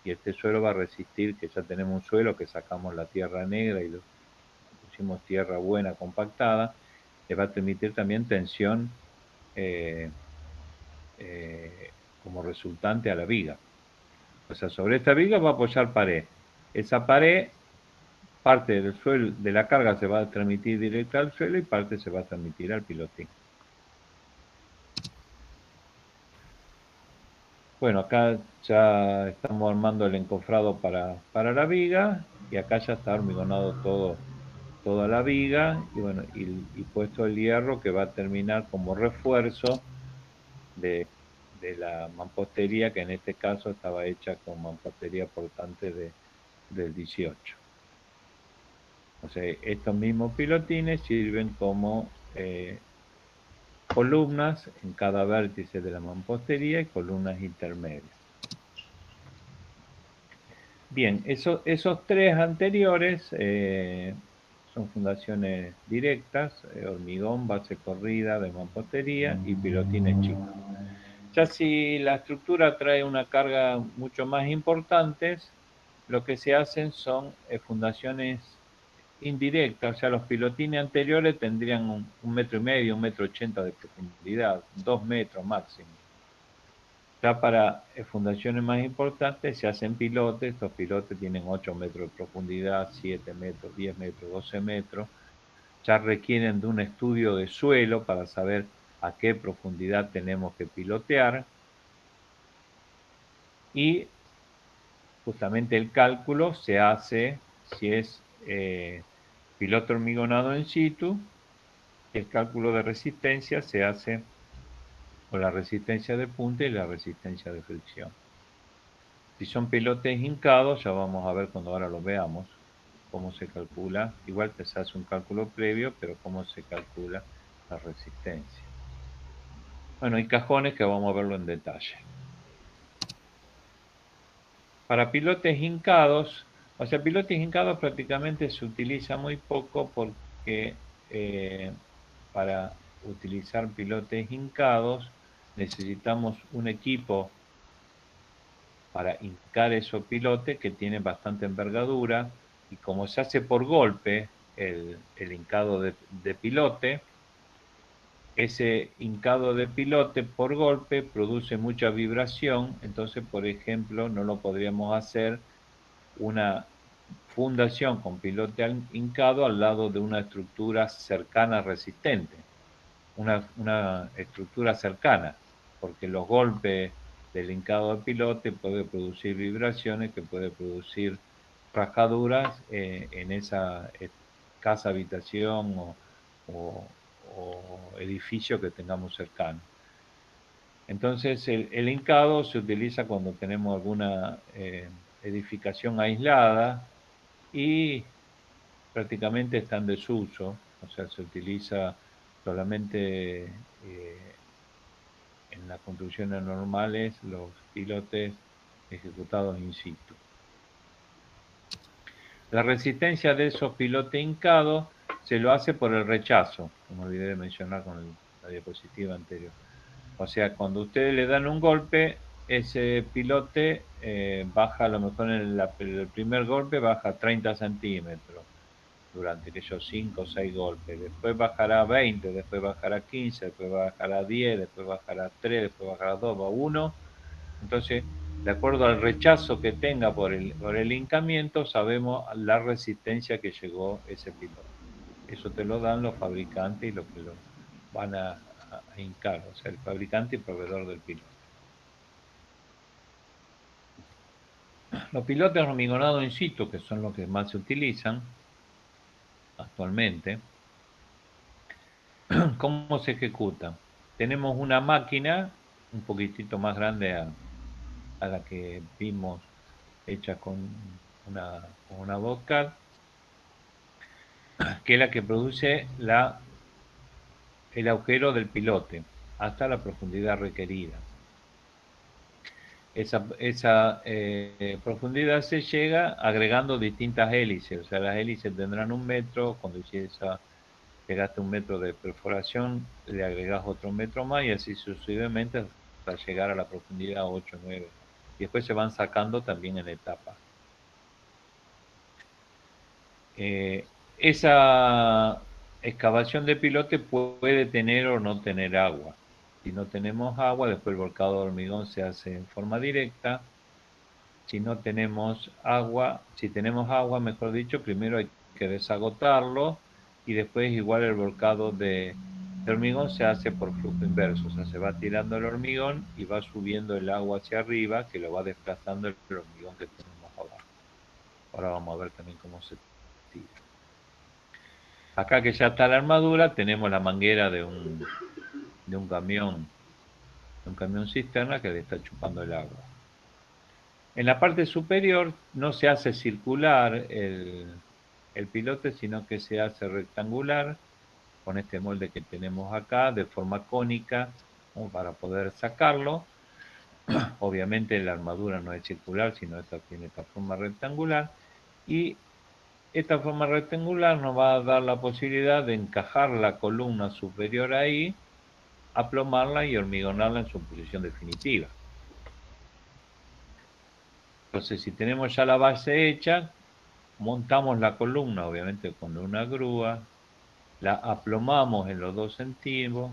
y este suelo va a resistir, que ya tenemos un suelo que sacamos la tierra negra y pusimos tierra buena compactada, le va a transmitir también tensión eh, como resultante a la viga. O sea, sobre esta viga va a apoyar pared. Esa pared, parte del suelo, de la carga se va a transmitir directa al suelo y parte se va a transmitir al pilotín. Bueno, acá ya estamos armando el encofrado para la viga, y acá ya está hormigonado toda la viga, y bueno, y puesto el hierro que va a terminar como refuerzo de, de la mampostería, que en este caso estaba hecha con mampostería portante del 18. O sea, estos mismos pilotines sirven como columnas en cada vértice de la mampostería y columnas intermedias. Bien, esos tres anteriores son fundaciones directas, hormigón, base corrida de mampostería y pilotines chicos. Ya si la estructura trae una carga mucho más importante, lo que se hacen son fundaciones indirectas, o sea, los pilotines anteriores tendrían 1,5 metros, 1,80 m de profundidad, 2 metros máximo. Ya para fundaciones más importantes se hacen pilotes, estos pilotes tienen 8 metros de profundidad, 7 metros, 10 metros, 12 metros, ya requieren de un estudio de suelo para saber a qué profundidad tenemos que pilotear y justamente el cálculo se hace si es piloto hormigonado in situ, el cálculo de resistencia se hace con la resistencia de punta y la resistencia de fricción. Si son pilotes hincados, ya vamos a ver cuando ahora lo veamos, cómo se calcula. Igual se hace un cálculo previo, pero cómo se calcula la resistencia. Bueno, hay cajones que vamos a verlo en detalle. Para pilotes hincados, o sea, pilotes hincados prácticamente se utiliza muy poco porque para utilizar pilotes hincados necesitamos un equipo para hincar esos pilotes que tiene bastante envergadura y como se hace por golpe el hincado de pilote, ese hincado de pilote por golpe produce mucha vibración, entonces por ejemplo no lo podríamos hacer una fundación con pilote hincado al lado de una estructura cercana resistente, una estructura cercana, porque los golpes del hincado de pilote puede producir vibraciones que puede producir rajaduras en esa casa, habitación o edificio que tengamos cercano. Entonces el hincado se utiliza cuando tenemos alguna edificación aislada y prácticamente está en desuso, o sea, se utiliza solamente en las construcciones normales los pilotes ejecutados in situ. La resistencia de esos pilotes hincados se lo hace por el rechazo, como olvidé de mencionar con la diapositiva anterior. O sea, cuando ustedes le dan un golpe, ese pilote baja, a lo mejor en el primer golpe baja 30 centímetros durante aquellos 5 o 6 golpes. Después bajará 20, después bajará 15, después bajará 10, después bajará 3, después bajará 2, va 1. Entonces, de acuerdo al rechazo que tenga por el hincamiento, sabemos la resistencia que llegó ese piloto. Eso te lo dan los fabricantes y los que lo van a hincar, o sea, el fabricante y proveedor del piloto. Los pilotes hormigonados in situ, que son los que más se utilizan actualmente, ¿cómo se ejecuta? Tenemos una máquina un poquitito más grande a la que vimos, hecha con una Bobcat, que es la que produce el agujero del pilote hasta la profundidad requerida. Esa profundidad se llega agregando distintas hélices, o sea, las hélices tendrán 1 metro, cuando llegaste a 1 metro de perforación, le agregas otro metro más y así sucesivamente hasta llegar a la profundidad 8, 9. Y después se van sacando también en etapas. Esa excavación de pilote puede tener o no tener agua. Si no tenemos agua, después el volcado de hormigón se hace en forma directa. Si no tenemos agua, si tenemos agua, mejor dicho, primero hay que desagotarlo y después igual el volcado de hormigón se hace por flujo inverso, o sea, se va tirando el hormigón y va subiendo el agua hacia arriba, que lo va desplazando el hormigón que tenemos abajo. Ahora vamos a ver también cómo se tira. Acá que ya está la armadura, tenemos la manguera de un camión cisterna que le está chupando el agua. En la parte superior no se hace circular el pilote, sino que se hace rectangular con este molde que tenemos acá, de forma cónica, como para poder sacarlo. Obviamente la armadura no es circular, sino esta tiene esta forma rectangular. Y esta forma rectangular nos va a dar la posibilidad de encajar la columna superior ahí, aplomarla y hormigonarla en su posición definitiva. Entonces, si tenemos ya la base hecha, montamos la columna, obviamente con una grúa, la aplomamos en los dos sentidos,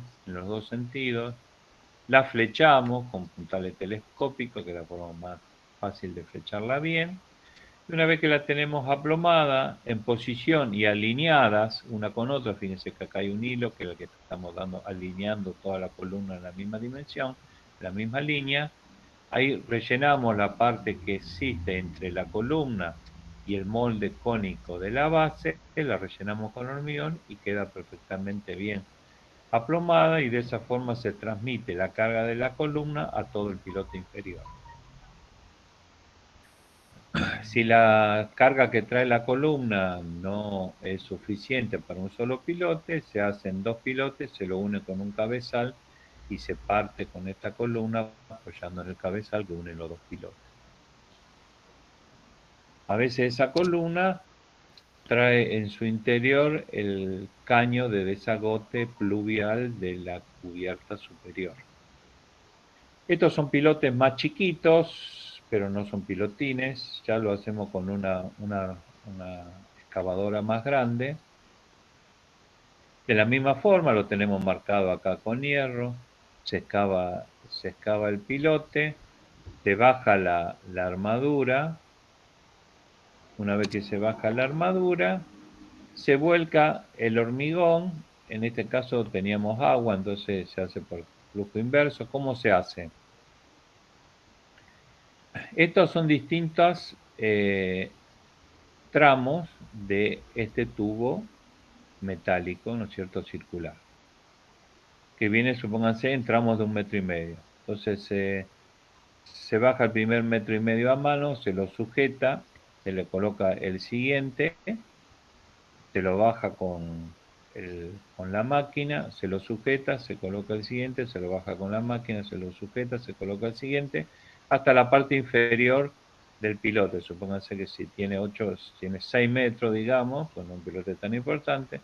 la flechamos con puntales telescópicos, que es la forma más fácil de flecharla bien. Y una vez que la tenemos aplomada, en posición y alineadas una con otra, fíjense que acá hay un hilo que es el que estamos dando, alineando toda la columna en la misma dimensión, la misma línea. Ahí rellenamos la parte que existe entre la columna y el molde cónico de la base, la rellenamos con hormigón y queda perfectamente bien aplomada, y de esa forma se transmite la carga de la columna a todo el pilote inferior. Si la carga que trae la columna no es suficiente para un solo pilote, se hacen dos pilotes, se lo une con un cabezal y se parte con esta columna apoyando en el cabezal que une los dos pilotes. A veces esa columna trae en su interior el caño de desagote pluvial de la cubierta superior. Estos son pilotes más chiquitos, pero no son pilotines. Ya lo hacemos con una excavadora más grande. De la misma forma lo tenemos marcado acá con hierro. Se excava el pilote, se baja la armadura. Una vez que se baja la armadura, se vuelca el hormigón. En este caso teníamos agua, entonces se hace por flujo inverso. ¿Cómo se hace? Estos son distintos tramos de este tubo metálico, ¿no es cierto?, circular, que viene, supónganse, en tramos de 1,5 metros. Entonces se baja el primer 1,5 metros a mano, se lo sujeta, se le coloca el siguiente, se lo baja con la máquina, se lo sujeta, se coloca el siguiente, se lo baja con la máquina, se lo sujeta, se coloca el siguiente, hasta la parte inferior del pilote. Supónganse que si tiene 6 metros, digamos, con un pilote tan importante,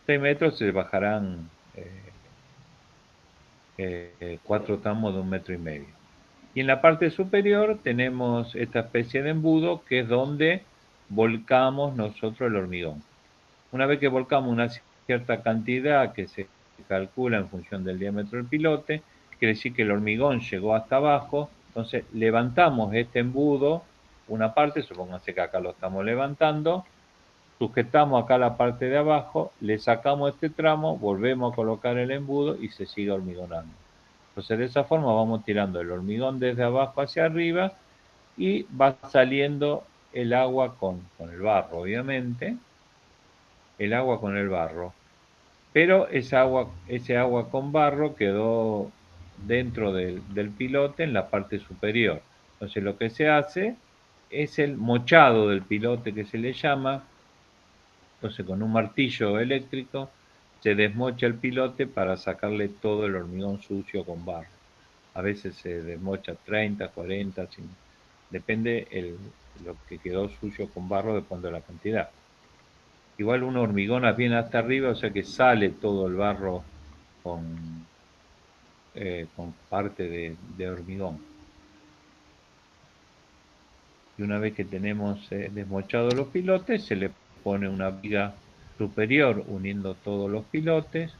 6 metros se bajarán 4 tramos de 1,5 metros. Y en la parte superior tenemos esta especie de embudo, que es donde volcamos nosotros el hormigón. Una vez que volcamos una cierta cantidad que se calcula en función del diámetro del pilote, quiere decir que el hormigón llegó hasta abajo. Entonces levantamos este embudo, una parte, supónganse que acá lo estamos levantando, sujetamos acá la parte de abajo, le sacamos este tramo, volvemos a colocar el embudo y se sigue hormigonando. Entonces de esa forma vamos tirando el hormigón desde abajo hacia arriba y va saliendo el agua con el barro, obviamente, el agua con el barro. Pero ese agua con barro quedó dentro del pilote en la parte superior. Entonces lo que se hace es el mochado del pilote, que se le llama. Entonces con un martillo eléctrico se desmocha el pilote para sacarle todo el hormigón sucio con barro. A veces se desmocha 30, 40, depende lo que quedó sucio con barro, depende de la cantidad. Igual una hormigona bien hasta arriba, o sea que sale todo el barro con parte de hormigón. Y una vez que tenemos desmochados los pilotes, se le pone una viga superior uniendo todos los pilotes.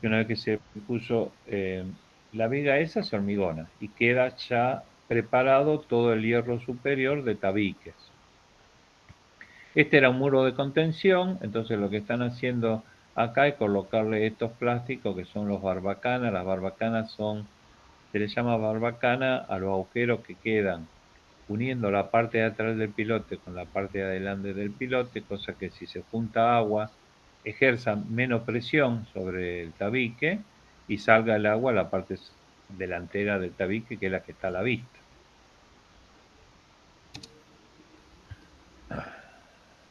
Y una vez que se puso la viga esa, se hormigona y queda ya preparado todo el hierro superior de tabiques. Este era un muro de contención, entonces lo que están haciendo acá es colocarle estos plásticos que son los barbacanas. Las barbacanas se les llama barbacana a los agujeros que quedan uniendo la parte de atrás del pilote con la parte de adelante del pilote, cosa que si se junta agua ejerza menos presión sobre el tabique y salga el agua a la parte delantera del tabique, que es la que está a la vista.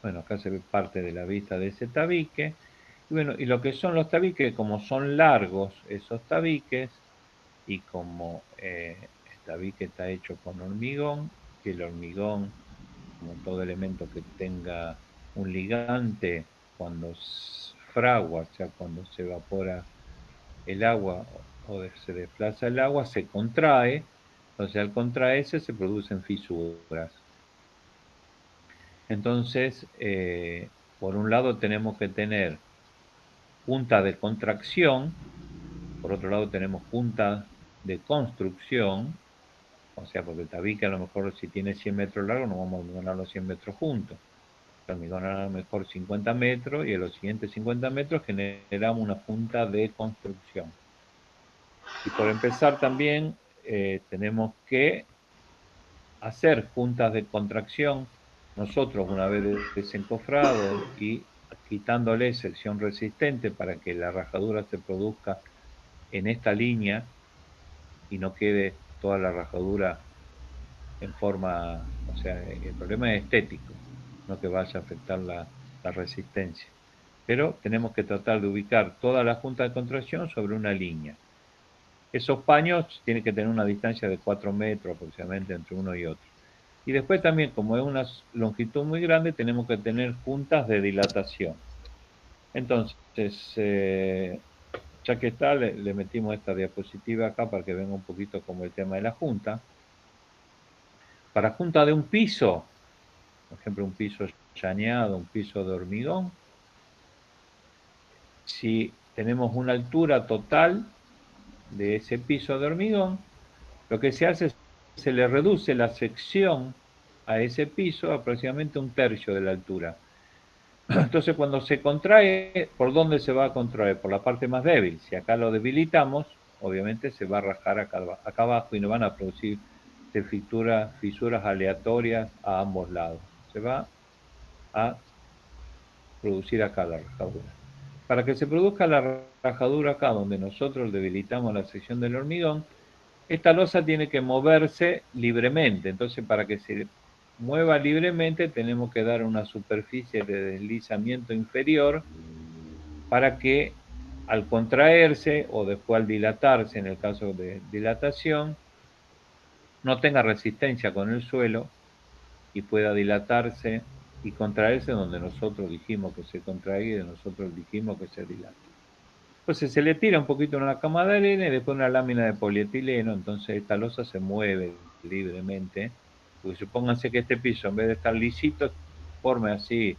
Bueno, acá se ve parte de la vista de ese tabique. Y bueno, y lo que son los tabiques, como son largos esos tabiques, y como el tabique está hecho con hormigón, que el hormigón, como todo elemento que tenga un ligante, cuando fragua, o sea, cuando se evapora el agua o se desplaza el agua, se contrae, entonces al contraerse se producen fisuras. Entonces, por un lado tenemos que tener punta de contracción, por otro lado tenemos punta de construcción, o sea, porque el tabique a lo mejor si tiene 100 metros largo no vamos a hormigonar los 100 metros juntos, hormigonar a lo mejor 50 metros y en los siguientes 50 metros generamos una punta de construcción. Y por empezar también tenemos que hacer juntas de contracción nosotros una vez desencofrado y quitándole sección resistente para que la rajadura se produzca en esta línea y no quede toda la rajadura en forma, o sea, el problema es estético, no que vaya a afectar la resistencia. Pero tenemos que tratar de ubicar toda la junta de contracción sobre una línea. Esos paños tienen que tener una distancia de 4 metros aproximadamente entre uno y otro. Y después también, como es una longitud muy grande, tenemos que tener juntas de dilatación. Entonces, ya que está, le metimos esta diapositiva acá para que venga un poquito como el tema de la junta. Para junta de un piso, por ejemplo, un piso llaneado, un piso de hormigón, si tenemos una altura total de ese piso de hormigón, lo que se hace es se le reduce la sección a ese piso aproximadamente un tercio de la altura. Entonces, cuando se contrae, ¿por dónde se va a contraer? Por la parte más débil. Si acá lo debilitamos, obviamente se va a rajar acá abajo y no van a producir fisuras aleatorias a ambos lados. Se va a producir acá la rajadura. Para que se produzca la rajadura acá, donde nosotros debilitamos la sección del hormigón, esta losa tiene que moverse libremente. Entonces, para que se mueva libremente, tenemos que dar una superficie de deslizamiento inferior para que al contraerse o después al dilatarse, en el caso de dilatación, no tenga resistencia con el suelo y pueda dilatarse y contraerse donde nosotros dijimos que se contraiga y donde nosotros dijimos que se dilate. Entonces se le tira un poquito una cama de arena y después una lámina de polietileno, entonces esta losa se mueve libremente, porque supónganse que este piso en vez de estar lisito, forme así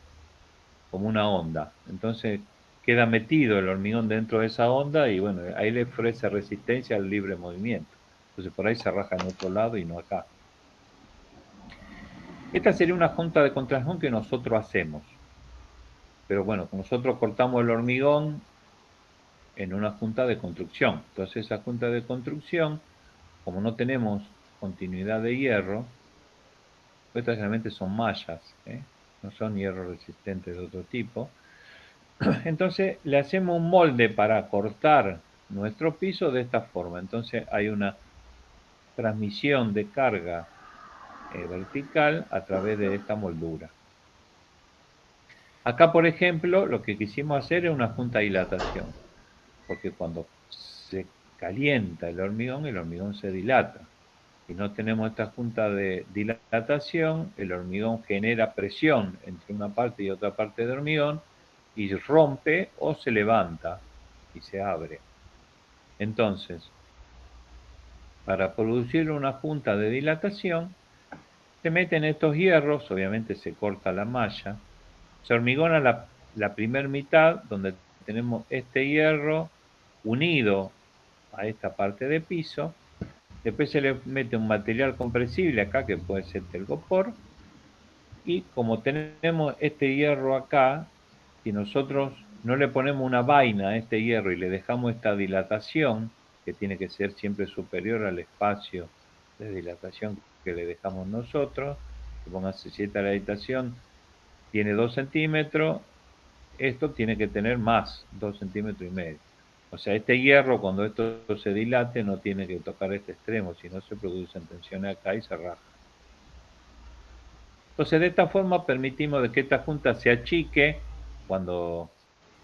como una onda, entonces queda metido el hormigón dentro de esa onda y bueno, ahí le ofrece resistencia al libre movimiento, entonces por ahí se raja en otro lado y no acá. Esta sería una junta de contracción que nosotros hacemos, pero bueno, nosotros cortamos el hormigón en una junta de construcción. Entonces esa junta de construcción, como no tenemos continuidad de hierro, estas generalmente son mallas, no son hierro resistentes de otro tipo. Entonces le hacemos un molde para cortar nuestro piso de esta forma. Entonces hay una transmisión de carga vertical a través de esta moldura. Acá, por ejemplo, lo que quisimos hacer es una junta de dilatación, porque cuando se calienta el hormigón se dilata. Si no tenemos esta junta de dilatación, el hormigón genera presión entre una parte y otra parte del hormigón y rompe o se levanta y se abre. Entonces, para producir una junta de dilatación, se meten estos hierros, obviamente se corta la malla, se hormigona la primer mitad, donde tenemos este hierro unido a esta parte de piso. Después se le mete un material compresible acá, que puede ser telgopor. Y como tenemos este hierro acá, si nosotros no le ponemos una vaina a este hierro y le dejamos esta dilatación, que tiene que ser siempre superior al espacio de dilatación que le dejamos nosotros, que póngase si esta dilatación tiene 2 centímetros, esto tiene que tener más, 2 centímetros y medio. O sea, este hierro cuando esto se dilate no tiene que tocar este extremo, si no se producen tensiones acá y se raja. Entonces de esta forma permitimos de que esta junta se achique cuando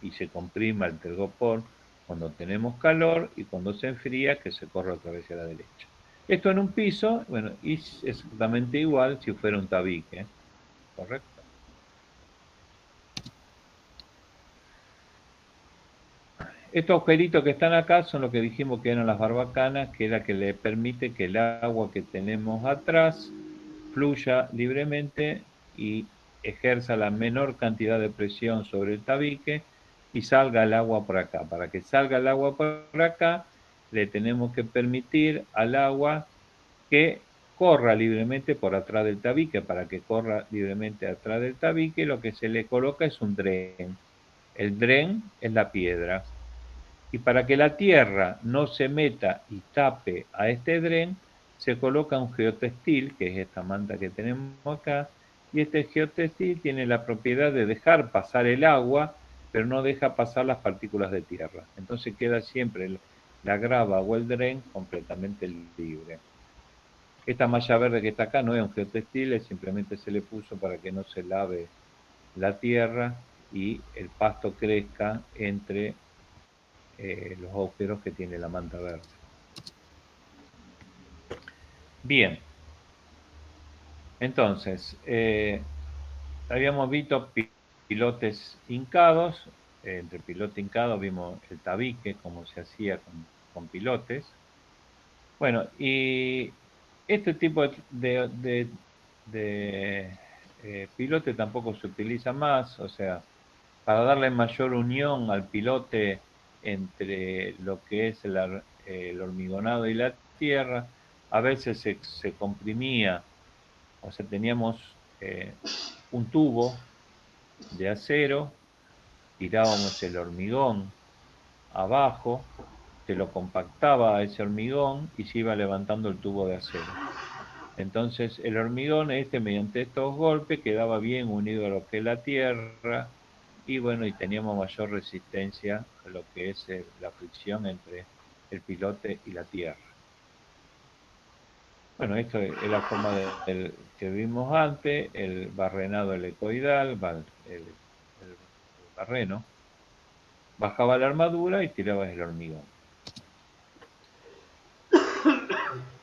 y se comprima el telgopor cuando tenemos calor y cuando se enfría que se corre otra vez hacia la derecha. Esto en un piso, bueno, es exactamente igual si fuera un tabique, ¿correcto? Estos agujeritos que están acá son lo que dijimos que eran las barbacanas, que es la que le permite que el agua que tenemos atrás fluya libremente y ejerza la menor cantidad de presión sobre el tabique y salga el agua por acá. Para que salga el agua por acá, le tenemos que permitir al agua que corra libremente por atrás del tabique. Para que corra libremente atrás del tabique, lo que se le coloca es un dren. El dren es la piedra. Y para que la tierra no se meta y tape a este dren, se coloca un geotextil, que es esta manta que tenemos acá, y este geotextil tiene la propiedad de dejar pasar el agua, pero no deja pasar las partículas de tierra. Entonces queda siempre la grava o el dren completamente libre. Esta malla verde que está acá no es un geotextil, simplemente se le puso para que no se lave la tierra y el pasto crezca entre los agujeros que tiene la manta verde. Bien, entonces, habíamos visto pilotes hincados, entre pilote hincado vimos el tabique, como se hacía con pilotes. Bueno, y este tipo de pilote tampoco se utiliza más, o sea, para darle mayor unión al pilote entre lo que es el hormigonado y la tierra, a veces se comprimía, o sea, teníamos un tubo de acero, tirábamos el hormigón abajo, se lo compactaba a ese hormigón y se iba levantando el tubo de acero. Entonces el hormigón mediante estos golpes quedaba bien unido a lo que es la tierra y bueno, y teníamos mayor resistencia a lo que es la fricción entre el pilote y la tierra. Bueno, esto es la forma que vimos antes, el barrenado helicoidal, el barreno. Bajaba la armadura y tiraba el hormigón.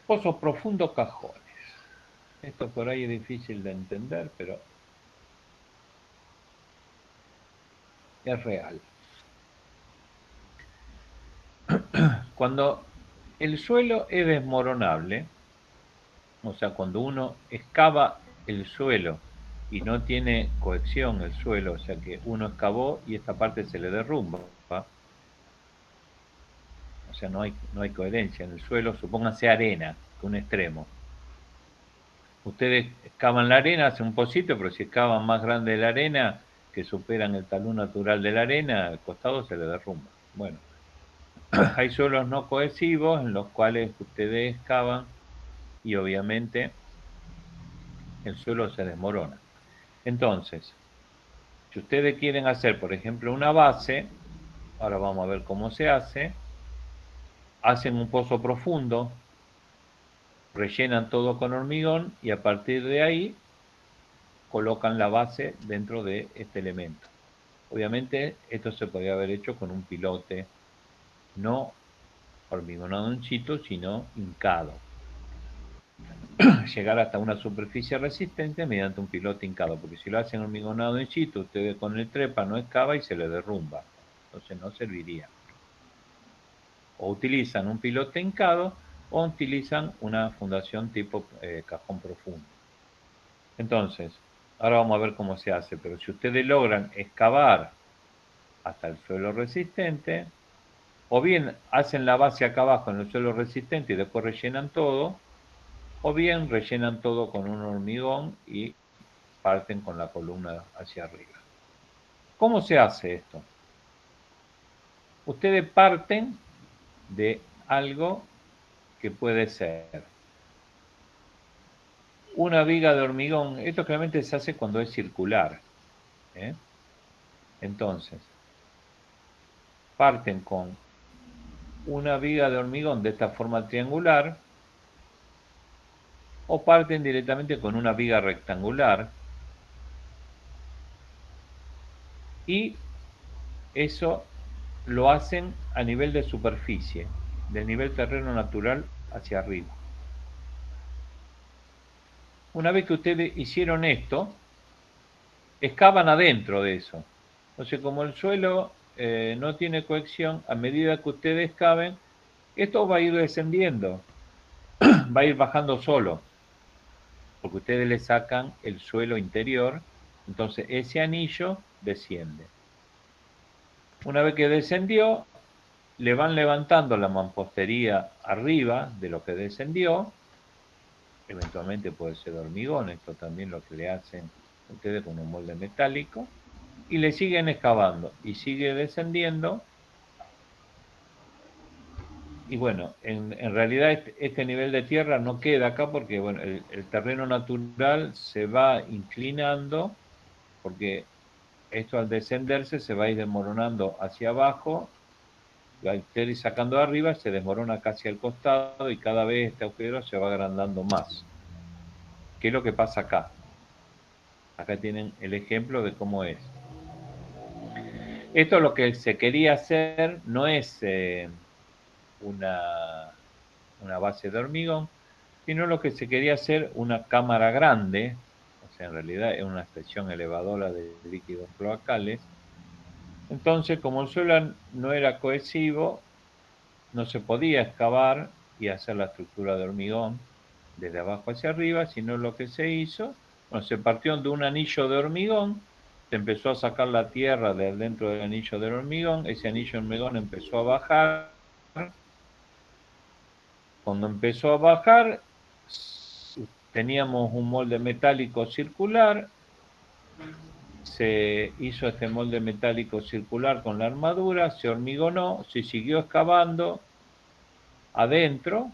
Pozos profundos, cajones. Esto por ahí es difícil de entender, pero es real. Cuando el suelo es desmoronable, o sea, cuando uno excava el suelo y no tiene cohesión el suelo, o sea que uno excavó y esta parte se le derrumba, o sea, no hay coherencia en el suelo, supónganse arena, que un extremo. Ustedes excavan la arena, hacen un pocito, pero si excavan más grande la arena, que superan el talud natural de la arena, al costado se le derrumba. Bueno, hay suelos no cohesivos en los cuales ustedes excavan y obviamente el suelo se desmorona. Entonces, si ustedes quieren hacer, por ejemplo, una base, ahora vamos a ver cómo se hace, hacen un pozo profundo, rellenan todo con hormigón y a partir de ahí colocan la base dentro de este elemento. Obviamente esto se podría haber hecho con un pilote, no hormigonado en situ, sino hincado. Llegar hasta una superficie resistente mediante un pilote hincado, porque si lo hacen hormigonado en situ, ustedes con el trepa no excava y se le derrumba, entonces no serviría. O utilizan un pilote hincado o utilizan una fundación tipo cajón profundo. Entonces, ahora vamos a ver cómo se hace, pero si ustedes logran excavar hasta el suelo resistente, o bien hacen la base acá abajo en el suelo resistente y después rellenan todo, o bien rellenan todo con un hormigón y parten con la columna hacia arriba. ¿Cómo se hace esto? Ustedes parten de algo que puede ser una viga de hormigón. Esto claramente se hace cuando es circular. Entonces, parten con una viga de hormigón de esta forma triangular o parten directamente con una viga rectangular y eso lo hacen a nivel de superficie, del nivel terreno natural hacia arriba. Una vez que ustedes hicieron esto, excavan adentro de eso. Entonces, como el suelo no tiene cohesión, a medida que ustedes excaven, esto va a ir descendiendo, va a ir bajando solo, porque ustedes le sacan el suelo interior, entonces ese anillo desciende. Una vez que descendió, le van levantando la mampostería arriba de lo que descendió, eventualmente puede ser de hormigón, esto también lo que le hacen ustedes con un molde metálico, y le siguen excavando y sigue descendiendo. Y bueno, en realidad este nivel de tierra no queda acá porque bueno, el terreno natural se va inclinando porque esto al descenderse se va a ir desmoronando hacia abajo, va a ir sacando de arriba, se desmorona casi al costado y cada vez este agujero se va agrandando más. ¿Qué es lo que pasa acá? Acá tienen el ejemplo de cómo es. Esto lo que se quería hacer no es una base de hormigón, sino lo que se quería hacer una cámara grande, o sea, en realidad es una estación elevadora de líquidos cloacales. Entonces, como el suelo no era cohesivo, no se podía excavar y hacer la estructura de hormigón desde abajo hacia arriba, sino lo que se hizo, bueno, se partió de un anillo de hormigón, se empezó a sacar la tierra de dentro del anillo del hormigón, ese anillo de hormigón empezó a bajar. Cuando empezó a bajar, teníamos un molde metálico circular, se hizo este molde metálico circular con la armadura, se hormigonó, se siguió excavando adentro.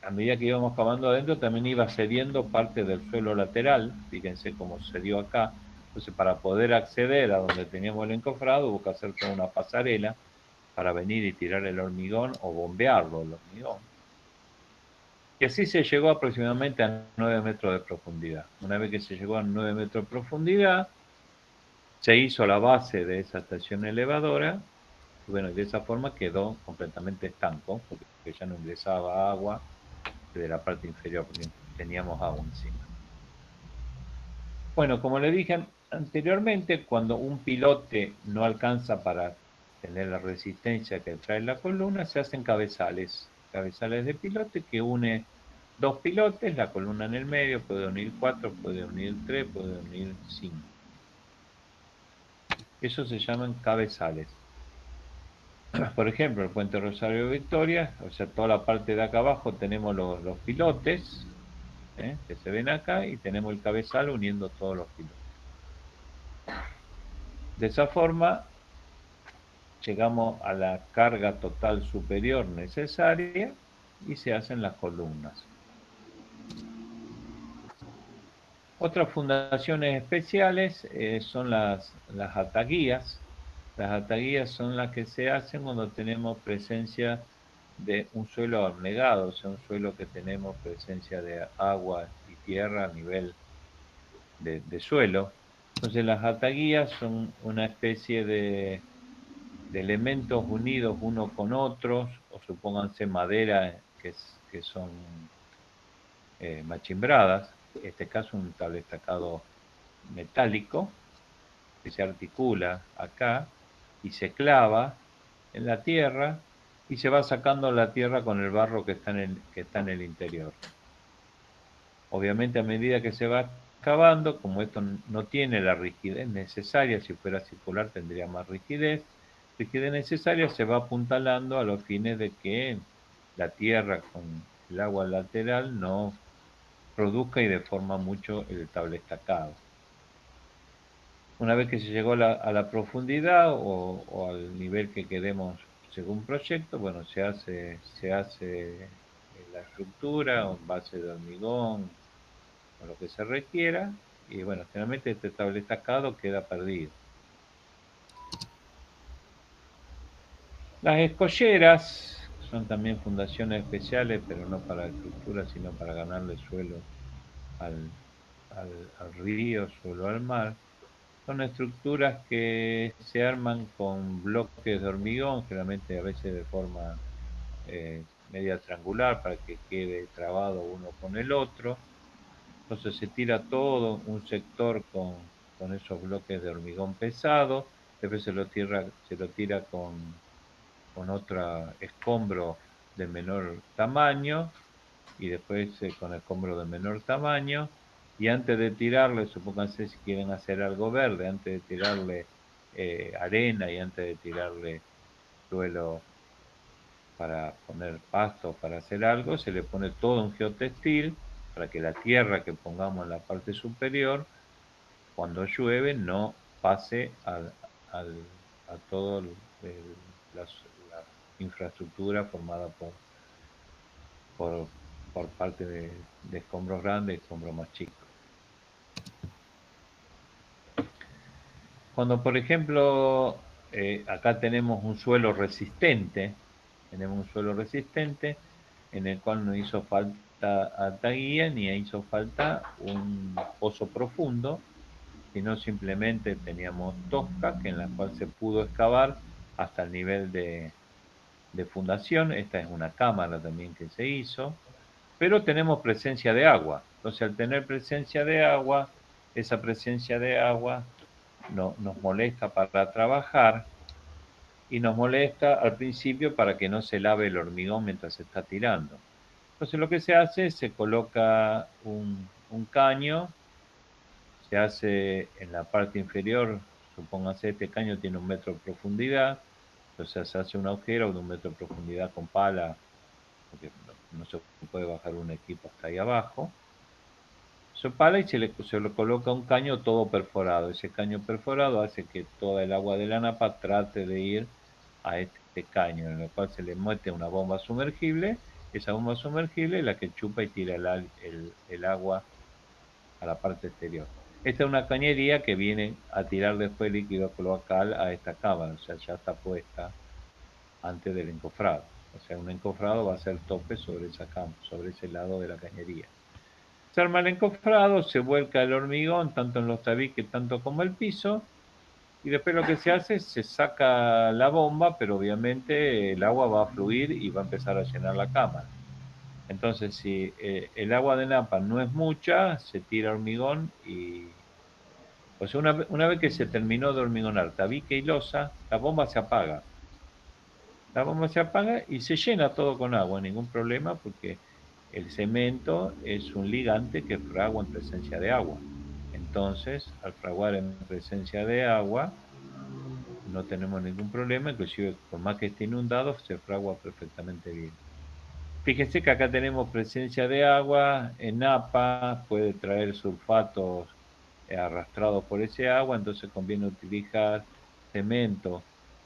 A medida que íbamos excavando adentro también iba cediendo parte del suelo lateral, fíjense cómo se dio acá. Entonces, para poder acceder a donde teníamos el encofrado hubo que hacer toda una pasarela para venir y tirar el hormigón o bombearlo el hormigón. Y así se llegó aproximadamente a 9 metros de profundidad. Una vez que se llegó a 9 metros de profundidad, se hizo la base de esa estación elevadora. Y bueno, de esa forma quedó completamente estanco, porque ya no ingresaba agua de la parte inferior, porque teníamos agua encima. Bueno, como le dije anteriormente, cuando un pilote no alcanza para tener la resistencia que trae la columna, se hacen cabezales de pilote que une dos pilotes, la columna en el medio, puede unir 4, puede unir 3, puede unir 5. Eso se llaman cabezales. Por ejemplo, el puente Rosario Victoria, o sea, toda la parte de acá abajo tenemos los pilotes, que se ven acá, y tenemos el cabezal uniendo todos los pilotes. De esa forma, llegamos a la carga total superior necesaria y se hacen las columnas. Otras fundaciones especiales son las ataguías. Las ataguías son las que se hacen cuando tenemos presencia de un suelo abnegado, o sea, un suelo que tenemos presencia de agua y tierra a nivel de suelo. Entonces las ataguías son una especie de elementos unidos uno con otros, o supónganse madera que son machimbradas, en este caso un tablestacado metálico, que se articula acá y se clava en la tierra y se va sacando la tierra con el barro que está en el interior. Obviamente a medida que se va excavando, como esto no tiene la rigidez necesaria, si fuera circular tendría más rigidez necesaria, se va apuntalando a los fines de que la tierra con el agua lateral no produzca y deforma mucho el tablestacado. Una vez que se llegó a la profundidad o al nivel que queremos según proyecto, bueno, se hace la estructura en base de hormigón o lo que se requiera, y bueno, generalmente este tablestacado queda perdido. Las escolleras son también fundaciones especiales, pero no para estructura, sino para ganarle suelo al río, suelo al mar. Son estructuras que se arman con bloques de hormigón, generalmente a veces de forma media triangular para que quede trabado uno con el otro. Entonces se tira todo un sector con esos bloques de hormigón pesado, después se lo tira con otro escombro de menor tamaño y después con escombro de menor tamaño. Y antes de tirarle, supónganse si quieren hacer algo verde, antes de tirarle arena y antes de tirarle suelo para poner pasto, para hacer algo, se le pone todo un geotextil para que la tierra que pongamos en la parte superior, cuando llueve, no pase a todo la, la infraestructura formada por, por parte de escombros grandes y escombros más chicos. Cuando, por ejemplo, acá tenemos un suelo resistente en el cual no hizo falta ataguía ni hizo falta un pozo profundo, sino simplemente teníamos tosca en la cual se pudo excavar hasta el nivel de fundación. Esta es una cámara también que se hizo, pero tenemos presencia de agua. Entonces, al tener presencia de agua, esa presencia de agua nos molesta para trabajar y nos molesta al principio para que no se lave el hormigón mientras se está tirando. Entonces lo que se hace es se coloca un caño, se hace en la parte inferior, supóngase este caño tiene 1 metro de profundidad, entonces se hace un agujero de 1 metro de profundidad con pala, porque no se puede bajar un equipo hasta ahí abajo. Se pala y se le coloca un caño todo perforado. Ese caño perforado hace que toda el agua de la napa trate de ir a este caño, en el cual se le mete una bomba sumergible. Esa bomba sumergible es la que chupa y tira el agua a la parte exterior. Esta es una cañería que viene a tirar después líquido cloacal a esta cámara, o sea, ya está puesta antes del encofrado. O sea, un encofrado va a ser tope sobre esa cama, sobre ese lado de la cañería. Se arma el encofrado, se vuelca el hormigón, tanto en los tabiques, tanto como el piso, y después lo que se hace es se saca la bomba, pero obviamente el agua va a fluir y va a empezar a llenar la cámara. Entonces, si el agua de napa no es mucha, se tira hormigón y... O sea, una vez que se terminó de hormigonar tabique y losa, la bomba se apaga. La bomba se apaga y se llena todo con agua, ningún problema, porque el cemento es un ligante que fragua en presencia de agua. Entonces, al fraguar en presencia de agua, no tenemos ningún problema, inclusive por más que esté inundado, se fragua perfectamente bien. Fíjense que acá tenemos presencia de agua, en napa puede traer sulfatos arrastrados por ese agua, entonces conviene utilizar cemento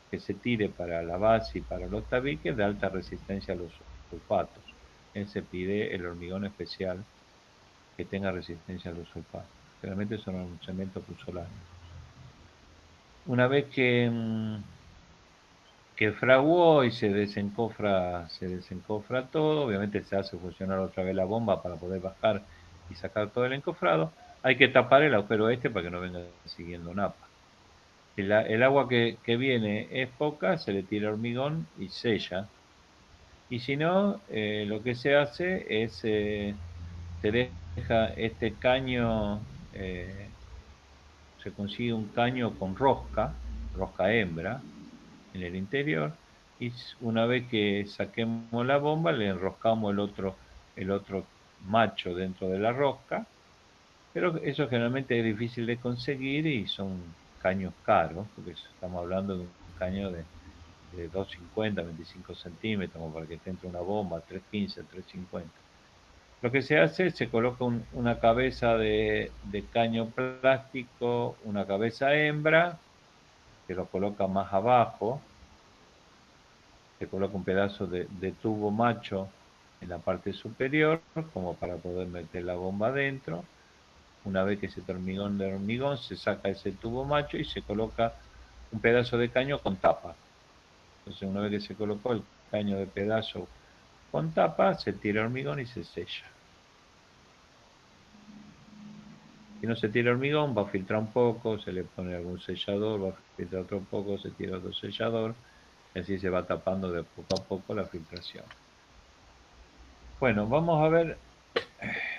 que se tire para la base y para los tabiques de alta resistencia a los sulfatos. Se pide el hormigón especial que tenga resistencia a los sulfatos. Generalmente son un cemento puzzolano. Una vez que fraguó y se desencofra todo, obviamente se hace funcionar otra vez la bomba para poder bajar y sacar todo el encofrado. Hay que tapar el agujero este para que no venga siguiendo napa. El agua que viene es poca, se le tira hormigón y sella. Y si no, lo que se hace es, se deja este caño, eh, se consigue un caño con rosca hembra, en el interior, y una vez que saquemos la bomba, le enroscamos el otro macho dentro de la rosca, pero eso generalmente es difícil de conseguir y son caños caros, porque estamos hablando de un caño de 2,50, 25 centímetros, como para que te entre una bomba, 3,15, 3,50. Lo que se hace es se coloca una cabeza de caño plástico, una cabeza hembra, que lo coloca más abajo, se coloca un pedazo de tubo macho en la parte superior, como para poder meter la bomba adentro. Una vez que se terminó el hormigón, se saca ese tubo macho y se coloca un pedazo de caño con tapa. Entonces, una vez que se colocó el caño de pedazo con tapa, se tira hormigón y se sella. Si no se tira hormigón, va a filtrar un poco, se le pone algún sellador, va a filtrar otro poco, se tira otro sellador, y así se va tapando de poco a poco la filtración. Bueno, vamos a ver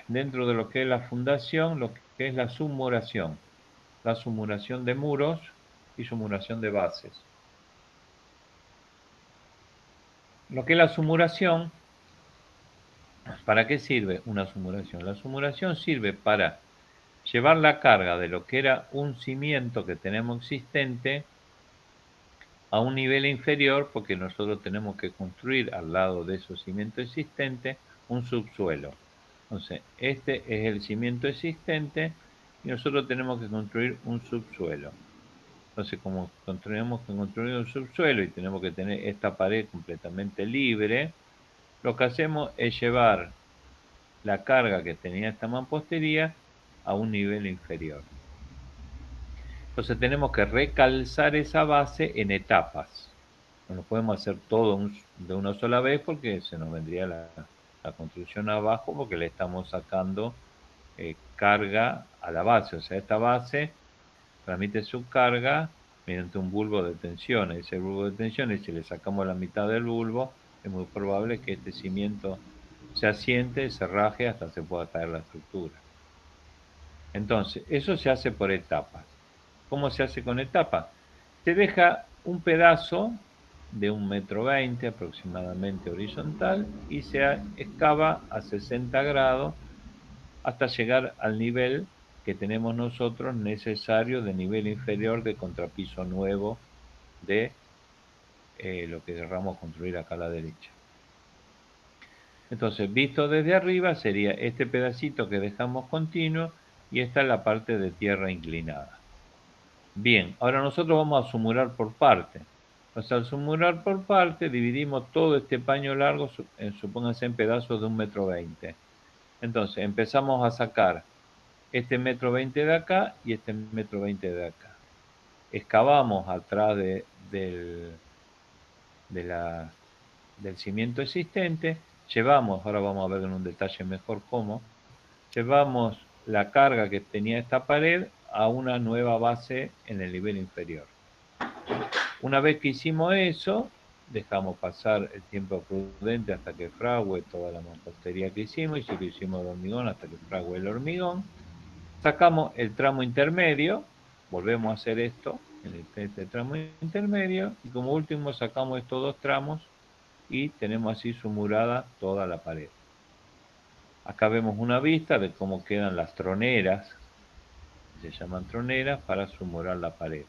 dentro de lo que es la fundación, lo que es la submuración de muros y submuración de bases. Lo que es la submuración, ¿para qué sirve una submuración? La submuración sirve para llevar la carga de lo que era un cimiento que tenemos existente a un nivel inferior, porque nosotros tenemos que construir al lado de esos cimientos existentes un subsuelo. Entonces, este es el cimiento existente y nosotros tenemos que construir un subsuelo. Entonces, como tenemos que construir un subsuelo y tenemos que tener esta pared completamente libre, lo que hacemos es llevar la carga que tenía esta mampostería a un nivel inferior. Entonces tenemos que recalzar esa base en etapas. No lo podemos hacer todo de una sola vez porque se nos vendría la construcción abajo porque le estamos sacando carga a la base. O sea, esta base transmite su carga mediante un bulbo de tensión. Ese bulbo de tensión, y si le sacamos la mitad del bulbo, es muy probable que este cimiento se asiente, se raje hasta se pueda caer la estructura. Entonces, eso se hace por etapas. ¿Cómo se hace con etapas? Se deja un pedazo de 1,20 m aproximadamente horizontal y se excava a 60 grados hasta llegar al nivel que tenemos nosotros necesario de nivel inferior de contrapiso nuevo de lo que querramos construir acá a la derecha. Entonces, visto desde arriba sería este pedacito que dejamos continuo y esta es la parte de tierra inclinada. Bien, ahora nosotros vamos a sumurar por parte. Entonces, al sumurar por parte, dividimos todo este paño largo, supónganse en pedazos de 1,20 m. Entonces, empezamos a sacar este 1,20 m de acá y este 1,20 m de acá. Excavamos atrás del cimiento existente, llevamos, ahora vamos a ver en un detalle mejor cómo, llevamos la carga que tenía esta pared a una nueva base en el nivel inferior. Una vez que hicimos eso, dejamos pasar el tiempo prudente hasta que frague toda la mampostería que hicimos, y si lo hicimos de hormigón, hasta que frague el hormigón. Sacamos el tramo intermedio, volvemos a hacer esto, en este tramo intermedio, y como último sacamos estos dos tramos y tenemos así sumurada toda la pared. Acá vemos una vista de cómo quedan las troneras, se llaman troneras, para sumurar la pared.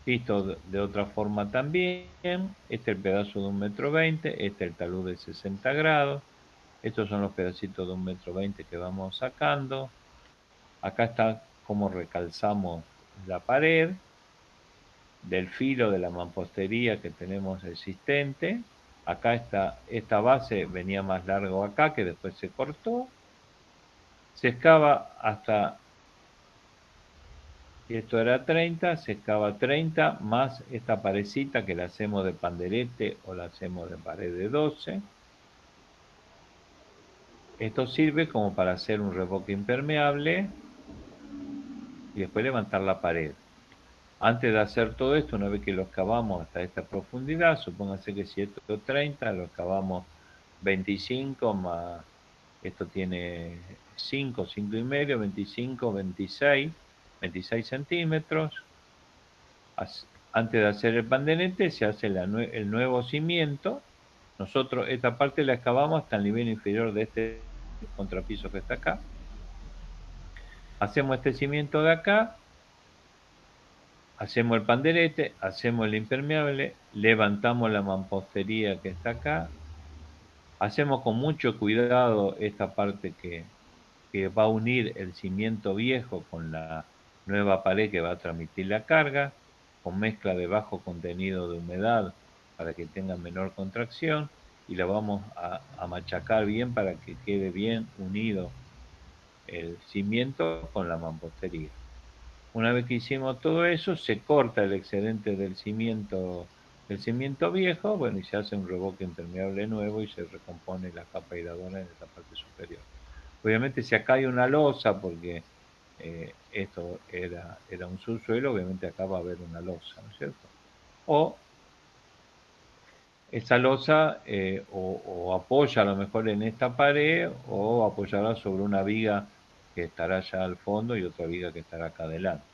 Visto de otra forma también, este es el pedazo de 1,20 m, este es el talud de 60 grados, estos son los pedacitos de 1,20 m que vamos sacando. Acá está cómo recalzamos la pared del filo de la mampostería que tenemos existente. Acá está, esta base venía más largo acá, que después se cortó. Se excava hasta, y esto era 30, se excava 30 más esta parecita que la hacemos de panderete o la hacemos de pared de 12. Esto sirve como para hacer un revoque impermeable y después levantar la pared. Antes de hacer todo esto, una vez que lo excavamos hasta esta profundidad, supóngase que si esto es 30, lo excavamos 25 más, esto tiene 5, 5,5, 25, 26 centímetros. Antes de hacer el panderete se hace el nuevo cimiento. Nosotros esta parte la excavamos hasta el nivel inferior de este contrapiso que está acá. Hacemos este cimiento de acá. Hacemos el panderete, hacemos el impermeable, levantamos la mampostería que está acá, hacemos con mucho cuidado esta parte que va a unir el cimiento viejo con la nueva pared que va a transmitir la carga, con mezcla de bajo contenido de humedad para que tenga menor contracción, y la vamos a machacar bien para que quede bien unido el cimiento con la mampostería. Una vez que hicimos todo eso, se corta el excedente del cimiento el cimiento viejo, bueno, y se hace un revoque impermeable nuevo y se recompone la capa aisladora en esta parte superior. Obviamente si acá hay una losa, porque esto era un subsuelo, obviamente acá va a haber una losa, ¿no es cierto? O esa losa o apoya a lo mejor en esta pared o apoyará sobre una viga que estará ya al fondo y otra viga que estará acá adelante.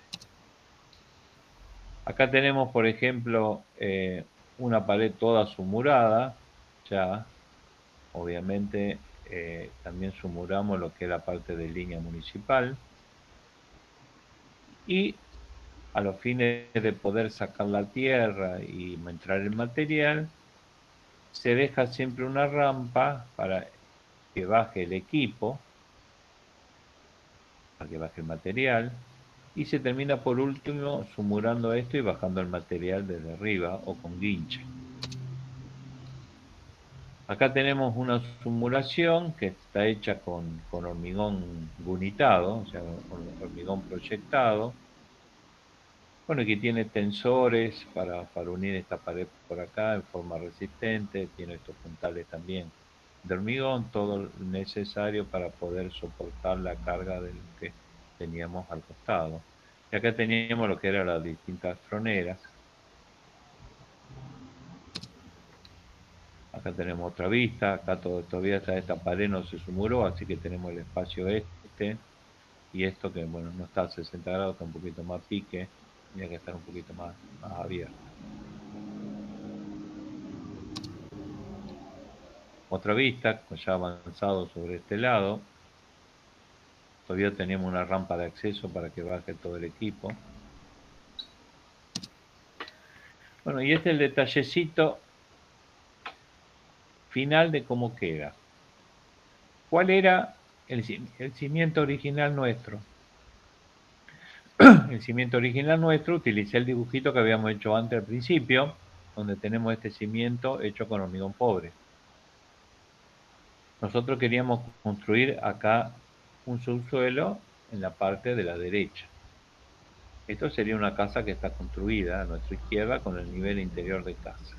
Acá tenemos, por ejemplo, una pared toda sumurada, ya, obviamente también sumuramos lo que es la parte de línea municipal y a los fines de poder sacar la tierra y entrar el material, se deja siempre una rampa para que baje el equipo, para que baje el material, y se termina por último sumurando esto y bajando el material desde arriba o con guinche. Acá tenemos una sumuración que está hecha con hormigón gunitado, o sea, hormigón proyectado. Bueno, que tiene tensores para unir esta pared por acá en forma resistente, tiene estos puntales también de hormigón, todo lo necesario para poder soportar la carga de lo que teníamos al costado. Y acá teníamos lo que eran las distintas troneras. Acá tenemos otra vista, acá todavía esta pared no se sumuró, así que tenemos el espacio este y esto que bueno, no está a 60 grados, está un poquito más pique, tiene que estar un poquito más abierto. Otra vista, ya avanzado sobre este lado, todavía tenemos una rampa de acceso para que baje todo el equipo. Bueno, y este es el detallecito final de cómo queda. ¿Cuál era el cimiento original nuestro? El cimiento original nuestro, utilicé el dibujito que habíamos hecho antes al principio, donde tenemos este cimiento hecho con hormigón pobre. Nosotros queríamos construir acá un subsuelo en la parte de la derecha. Esto sería una casa que está construida a nuestra izquierda con el nivel interior de casa.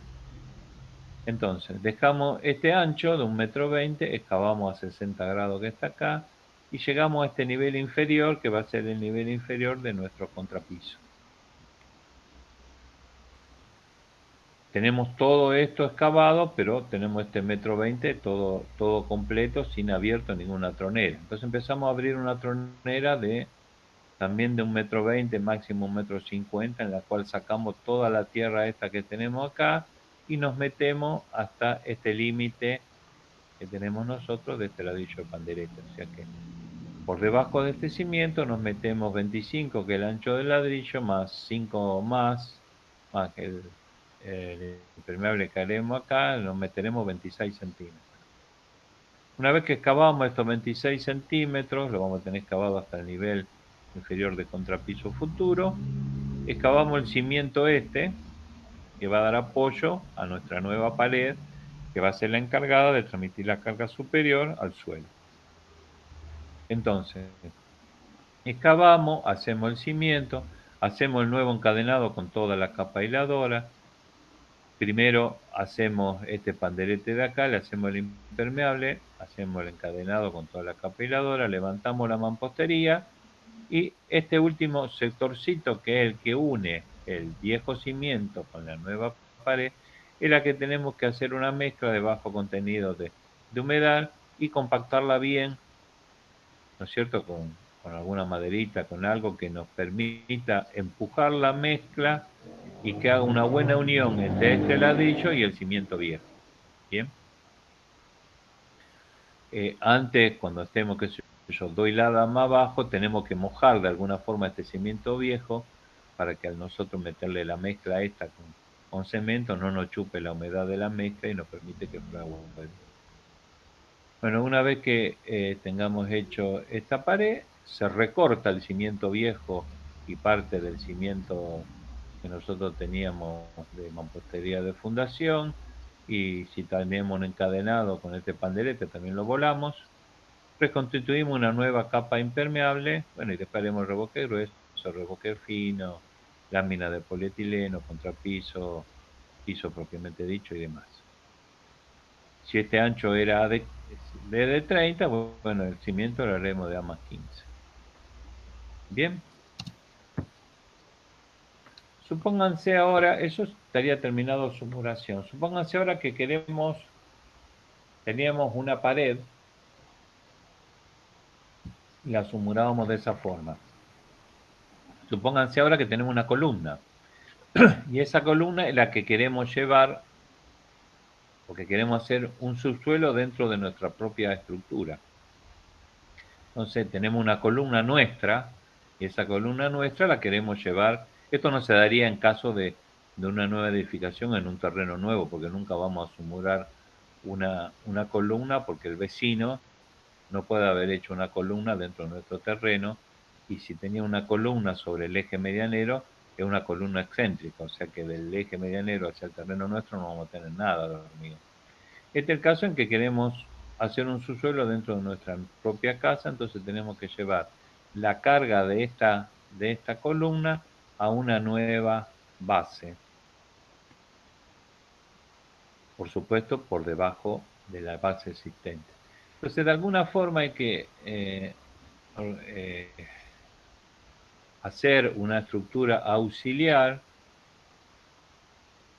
Entonces, dejamos este ancho de 1,20 m, excavamos a 60 grados que está acá y llegamos a este nivel inferior que va a ser el nivel inferior de nuestro contrapiso. Tenemos todo esto excavado, pero tenemos este 1,20 m todo completo, sin abierto ninguna tronera. Entonces empezamos a abrir una tronera también de 1,20 m, máximo 1,50 m, en la cual sacamos toda la tierra esta que tenemos acá y nos metemos hasta este límite que tenemos nosotros de este ladrillo de pandereta. O sea que por debajo de este cimiento nos metemos 25, que es el ancho del ladrillo, más 5 más el impermeable que haremos acá, nos meteremos 26 centímetros. Una vez que excavamos estos 26 centímetros, lo vamos a tener excavado hasta el nivel inferior de contrapiso futuro, excavamos el cimiento este, que va a dar apoyo a nuestra nueva pared, que va a ser la encargada de transmitir la carga superior al suelo. Entonces, excavamos, hacemos el cimiento, hacemos el nuevo encadenado con toda la capa aisladora. Primero hacemos este panderete de acá, le hacemos el impermeable, hacemos el encadenado con toda la capa aisladora, levantamos la mampostería y este último sectorcito, que es el que une el viejo cimiento con la nueva pared, es la que tenemos que hacer una mezcla de bajo contenido de humedad y compactarla bien, ¿no es cierto?, con alguna maderita, con algo que nos permita empujar la mezcla y que haga una buena unión entre este ladrillo y el cimiento viejo. Bien. Antes, cuando estemos, que yo doy la más abajo, tenemos que mojar de alguna forma este cimiento viejo para que al nosotros meterle la mezcla esta con cemento no nos chupe la humedad de la mezcla y nos permite que frague. Bueno, una vez que tengamos hecho esta pared, se recorta el cimiento viejo y parte del cimiento que nosotros teníamos de mampostería de fundación, y si tenemos un encadenado con este panderete también lo volamos, reconstituimos una nueva capa impermeable, bueno, y después haremos revoque grueso, revoque fino, lámina de polietileno, contrapiso, piso propiamente dicho y demás. Si este ancho era de 30, bueno, el cimiento lo haremos de A más 15. Bien. Supónganse ahora, eso estaría terminado su muración. Supónganse ahora que teníamos una pared y la sumurábamos de esa forma. Supónganse ahora que tenemos una columna y esa columna es la que queremos llevar porque queremos hacer un subsuelo dentro de nuestra propia estructura. Entonces tenemos una columna nuestra y esa columna nuestra la queremos llevar. Esto no se daría en caso de una nueva edificación en un terreno nuevo, porque nunca vamos a sumurar una columna porque el vecino no puede haber hecho una columna dentro de nuestro terreno, y si tenía una columna sobre el eje medianero, es una columna excéntrica, o sea que del eje medianero hacia el terreno nuestro no vamos a tener nada de hormigón. Este es el caso en que queremos hacer un subsuelo dentro de nuestra propia casa, entonces tenemos que llevar la carga de esta columna a una nueva base. Por supuesto, por debajo de la base existente. Entonces, de alguna forma hay que hacer una estructura auxiliar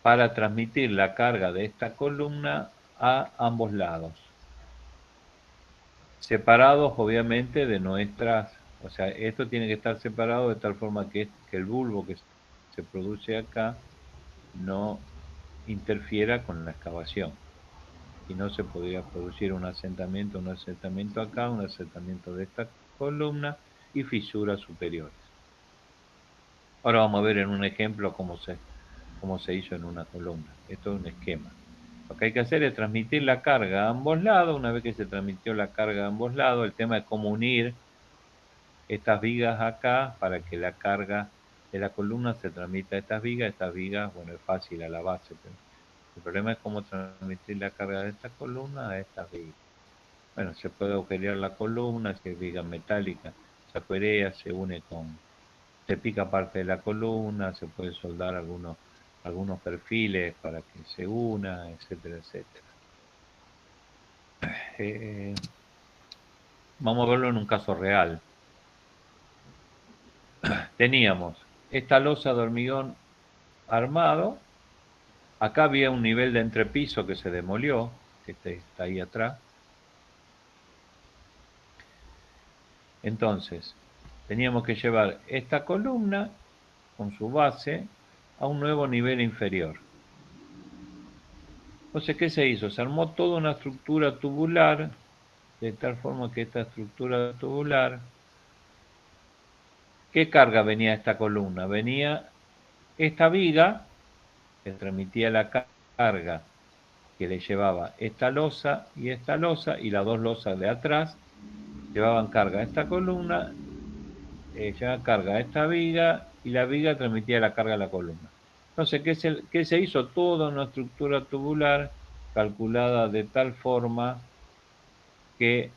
para transmitir la carga de esta columna a ambos lados, separados obviamente de nuestras, o sea, esto tiene que estar separado de tal forma que el bulbo que se produce acá no interfiera con la excavación. Y no se podría producir un asentamiento acá, un asentamiento de esta columna y fisuras superiores. Ahora vamos a ver en un ejemplo cómo se hizo en una columna. Esto es un esquema. Lo que hay que hacer es transmitir la carga a ambos lados. Una vez que se transmitió la carga a ambos lados, el tema es cómo unir estas vigas acá para que la carga de la columna se transmita a estas vigas. Estas vigas, bueno, es fácil a la base, pero el problema es cómo transmitir la carga de esta columna a estas vigas. Bueno, se puede agujerear la columna, si es viga metálica, se agujerea, se pica parte de la columna, se puede soldar algunos perfiles para que se una, etcétera, etcétera. Vamos a verlo en un caso real. Teníamos esta losa de hormigón armado, acá había un nivel de entrepiso que se demolió, que está ahí atrás. Entonces, teníamos que llevar esta columna con su base a un nuevo nivel inferior. Entonces, ¿qué se hizo? Se armó toda una estructura tubular, de tal forma que esta estructura tubular, ¿qué carga venía a esta columna? Venía esta viga, que transmitía la carga que le llevaba esta losa, y las dos losas de atrás llevaban carga a esta columna, llevaban carga a esta viga, y la viga transmitía la carga a la columna. Entonces, ¿qué se hizo? Toda una estructura tubular calculada de tal forma que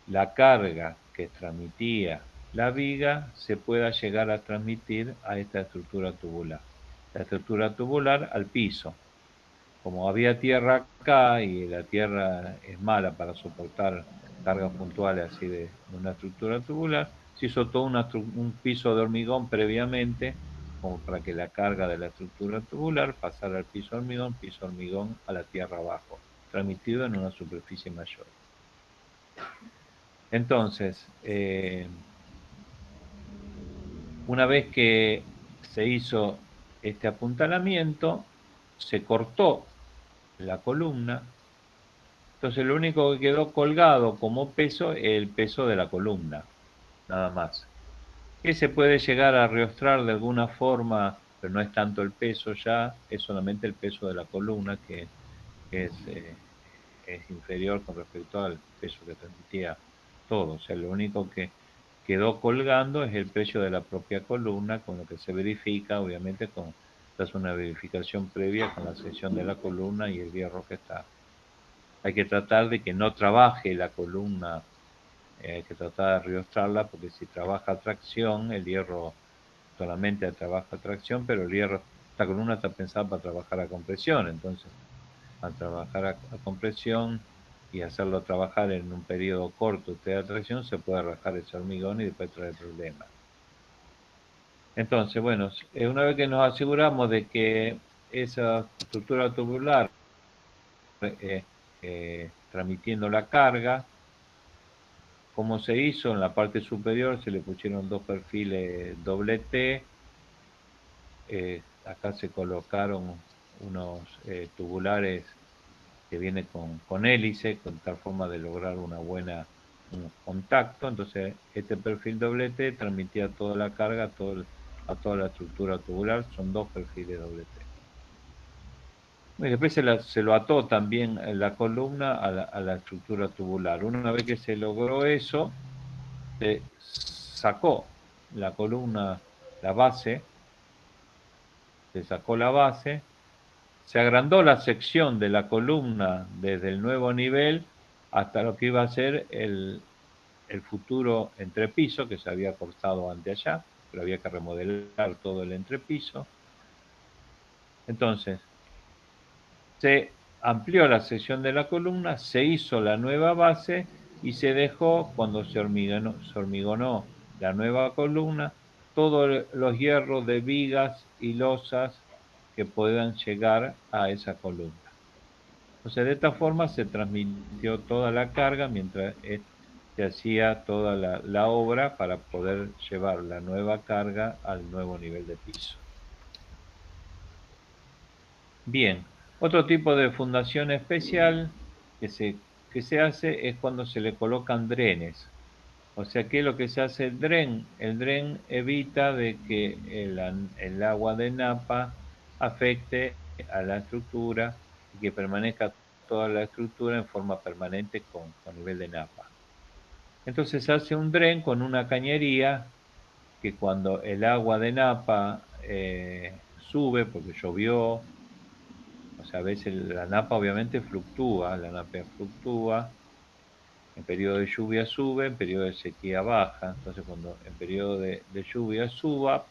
la carga que transmitía la viga se pueda llegar a transmitir a esta estructura tubular. La estructura tubular al piso. Como había tierra acá y la tierra es mala para soportar cargas puntuales así de una estructura tubular, se hizo todo un piso de hormigón previamente, como para que la carga de la estructura tubular pasara al piso hormigón a la tierra abajo, transmitido en una superficie mayor. Entonces, una vez que se hizo este apuntalamiento, se cortó la columna. Entonces lo único que quedó colgado como peso es el peso de la columna, nada más. Que se puede llegar a reostrar de alguna forma, pero no es tanto el peso ya, es solamente el peso de la columna que es inferior con respecto al peso que transmitía todo. O sea, lo único que quedó colgando es el peso de la propia columna, con lo que se verifica, obviamente, se hace una verificación previa con la sección de la columna y el hierro que está. Hay que tratar de que no trabaje la columna, hay que tratar de riostrarla, porque si trabaja tracción, el hierro solamente trabaja tracción, pero el hierro esta columna está pensada para trabajar a compresión, entonces al trabajar a compresión y hacerlo trabajar en un periodo corto de tracción, se puede rajar ese hormigón y después traer problemas. Entonces, bueno, una vez que nos aseguramos de que esa estructura tubular transmitiendo la carga, como se hizo en la parte superior, se le pusieron dos perfiles doble T, acá se colocaron unos tubulares que vienen con hélice, con tal forma de lograr un contacto. Entonces, este perfil doble T transmitía toda la carga a toda la estructura tubular, son dos perfiles doble T. Y después se lo ató también en la columna a la estructura tubular. Una vez que se logró eso, se sacó la columna, la base, se sacó la base, se agrandó la sección de la columna desde el nuevo nivel hasta lo que iba a ser el futuro entrepiso, que se había cortado ante allá, pero había que remodelar todo el entrepiso. Entonces, se amplió la sección de la columna, se hizo la nueva base y se dejó, cuando se hormigonó la nueva columna, todos los hierros de vigas y losas que puedan llegar a esa columna. O sea, de esta forma se transmitió toda la carga mientras se hacía toda la obra para poder llevar la nueva carga al nuevo nivel de piso. Bien, otro tipo de fundación especial que se hace es cuando se le colocan drenes. O sea, ¿qué es lo que se hace el dren? El dren evita de que el agua de napa afecte a la estructura y que permanezca toda la estructura en forma permanente con nivel de napa. Entonces se hace un dren con una cañería que cuando el agua de napa sube porque llovió, o sea, a veces la napa obviamente fluctúa, en periodo de lluvia sube, en periodo de sequía baja, entonces cuando en periodo de lluvia suba,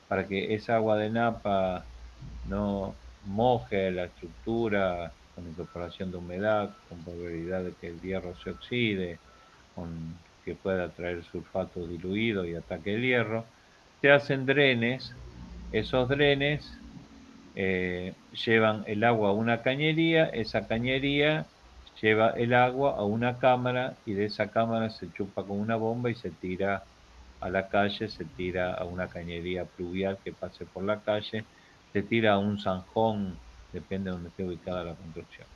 para que esa agua de napa no moje la estructura con incorporación de humedad, con probabilidad de que el hierro se oxide, con que pueda traer sulfato diluido y ataque el hierro, se hacen drenes, esos drenes llevan el agua a una cañería, esa cañería lleva el agua a una cámara y de esa cámara se chupa con una bomba y se tira a la calle, se tira a una cañería pluvial que pase por la calle, se tira a un zanjón, depende de donde esté ubicada la construcción.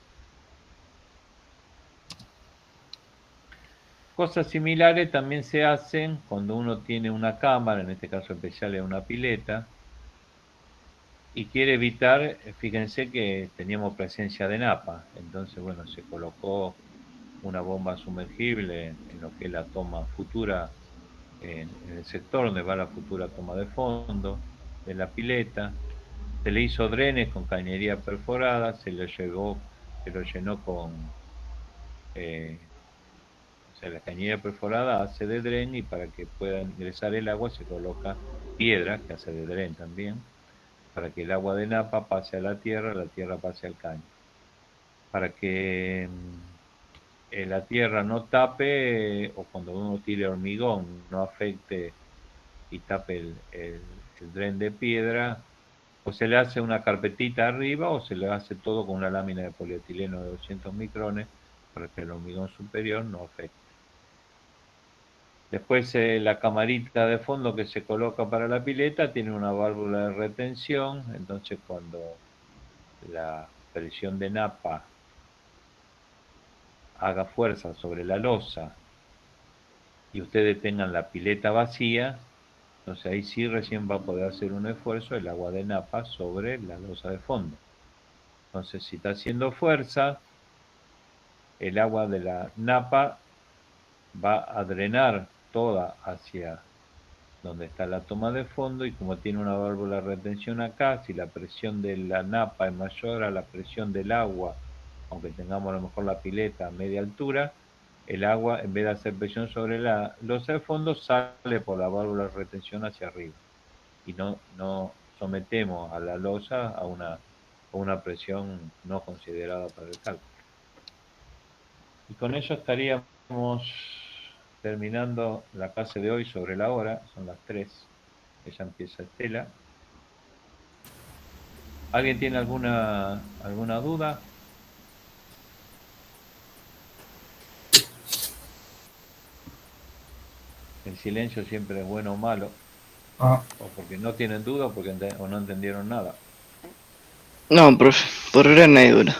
Cosas similares también se hacen cuando uno tiene una cámara, en este caso especial es una pileta, y quiere evitar, fíjense que teníamos presencia de napa, entonces bueno, se colocó una bomba sumergible en lo que es la toma futura, en el sector donde va la futura toma de fondo de la pileta, se le hizo drenes con cañería perforada, se lo llenó con, o sea, la cañería perforada hace de dren y para que pueda ingresar el agua se coloca piedra, que hace de dren también, para que el agua de napa pase a la tierra pase al caño. Para que la tierra no tape o cuando uno tire hormigón no afecte y tape el dren de piedra, o se le hace una carpetita arriba o se le hace todo con una lámina de polietileno de 200 micrones para que el hormigón superior no afecte. Después la camarita de fondo que se coloca para la pileta tiene una válvula de retención, entonces cuando la presión de napa haga fuerza sobre la losa y ustedes tengan la pileta vacía, entonces ahí sí recién va a poder hacer un esfuerzo el agua de napa sobre la losa de fondo. Entonces si está haciendo fuerza, el agua de la napa va a drenar toda hacia donde está la toma de fondo y como tiene una válvula de retención acá, si la presión de la napa es mayor a la presión del agua, aunque tengamos a lo mejor la pileta a media altura, el agua en vez de hacer presión sobre la losa de fondo sale por la válvula de retención hacia arriba y no sometemos a la losa a una presión no considerada para el cálculo. Y con eso estaríamos terminando la clase de hoy sobre la hora, son las 3, ya empieza Estela. ¿Alguien tiene alguna duda? El silencio siempre es bueno o malo, o porque no tienen duda o no entendieron nada. No, profe, por ahora no hay duda.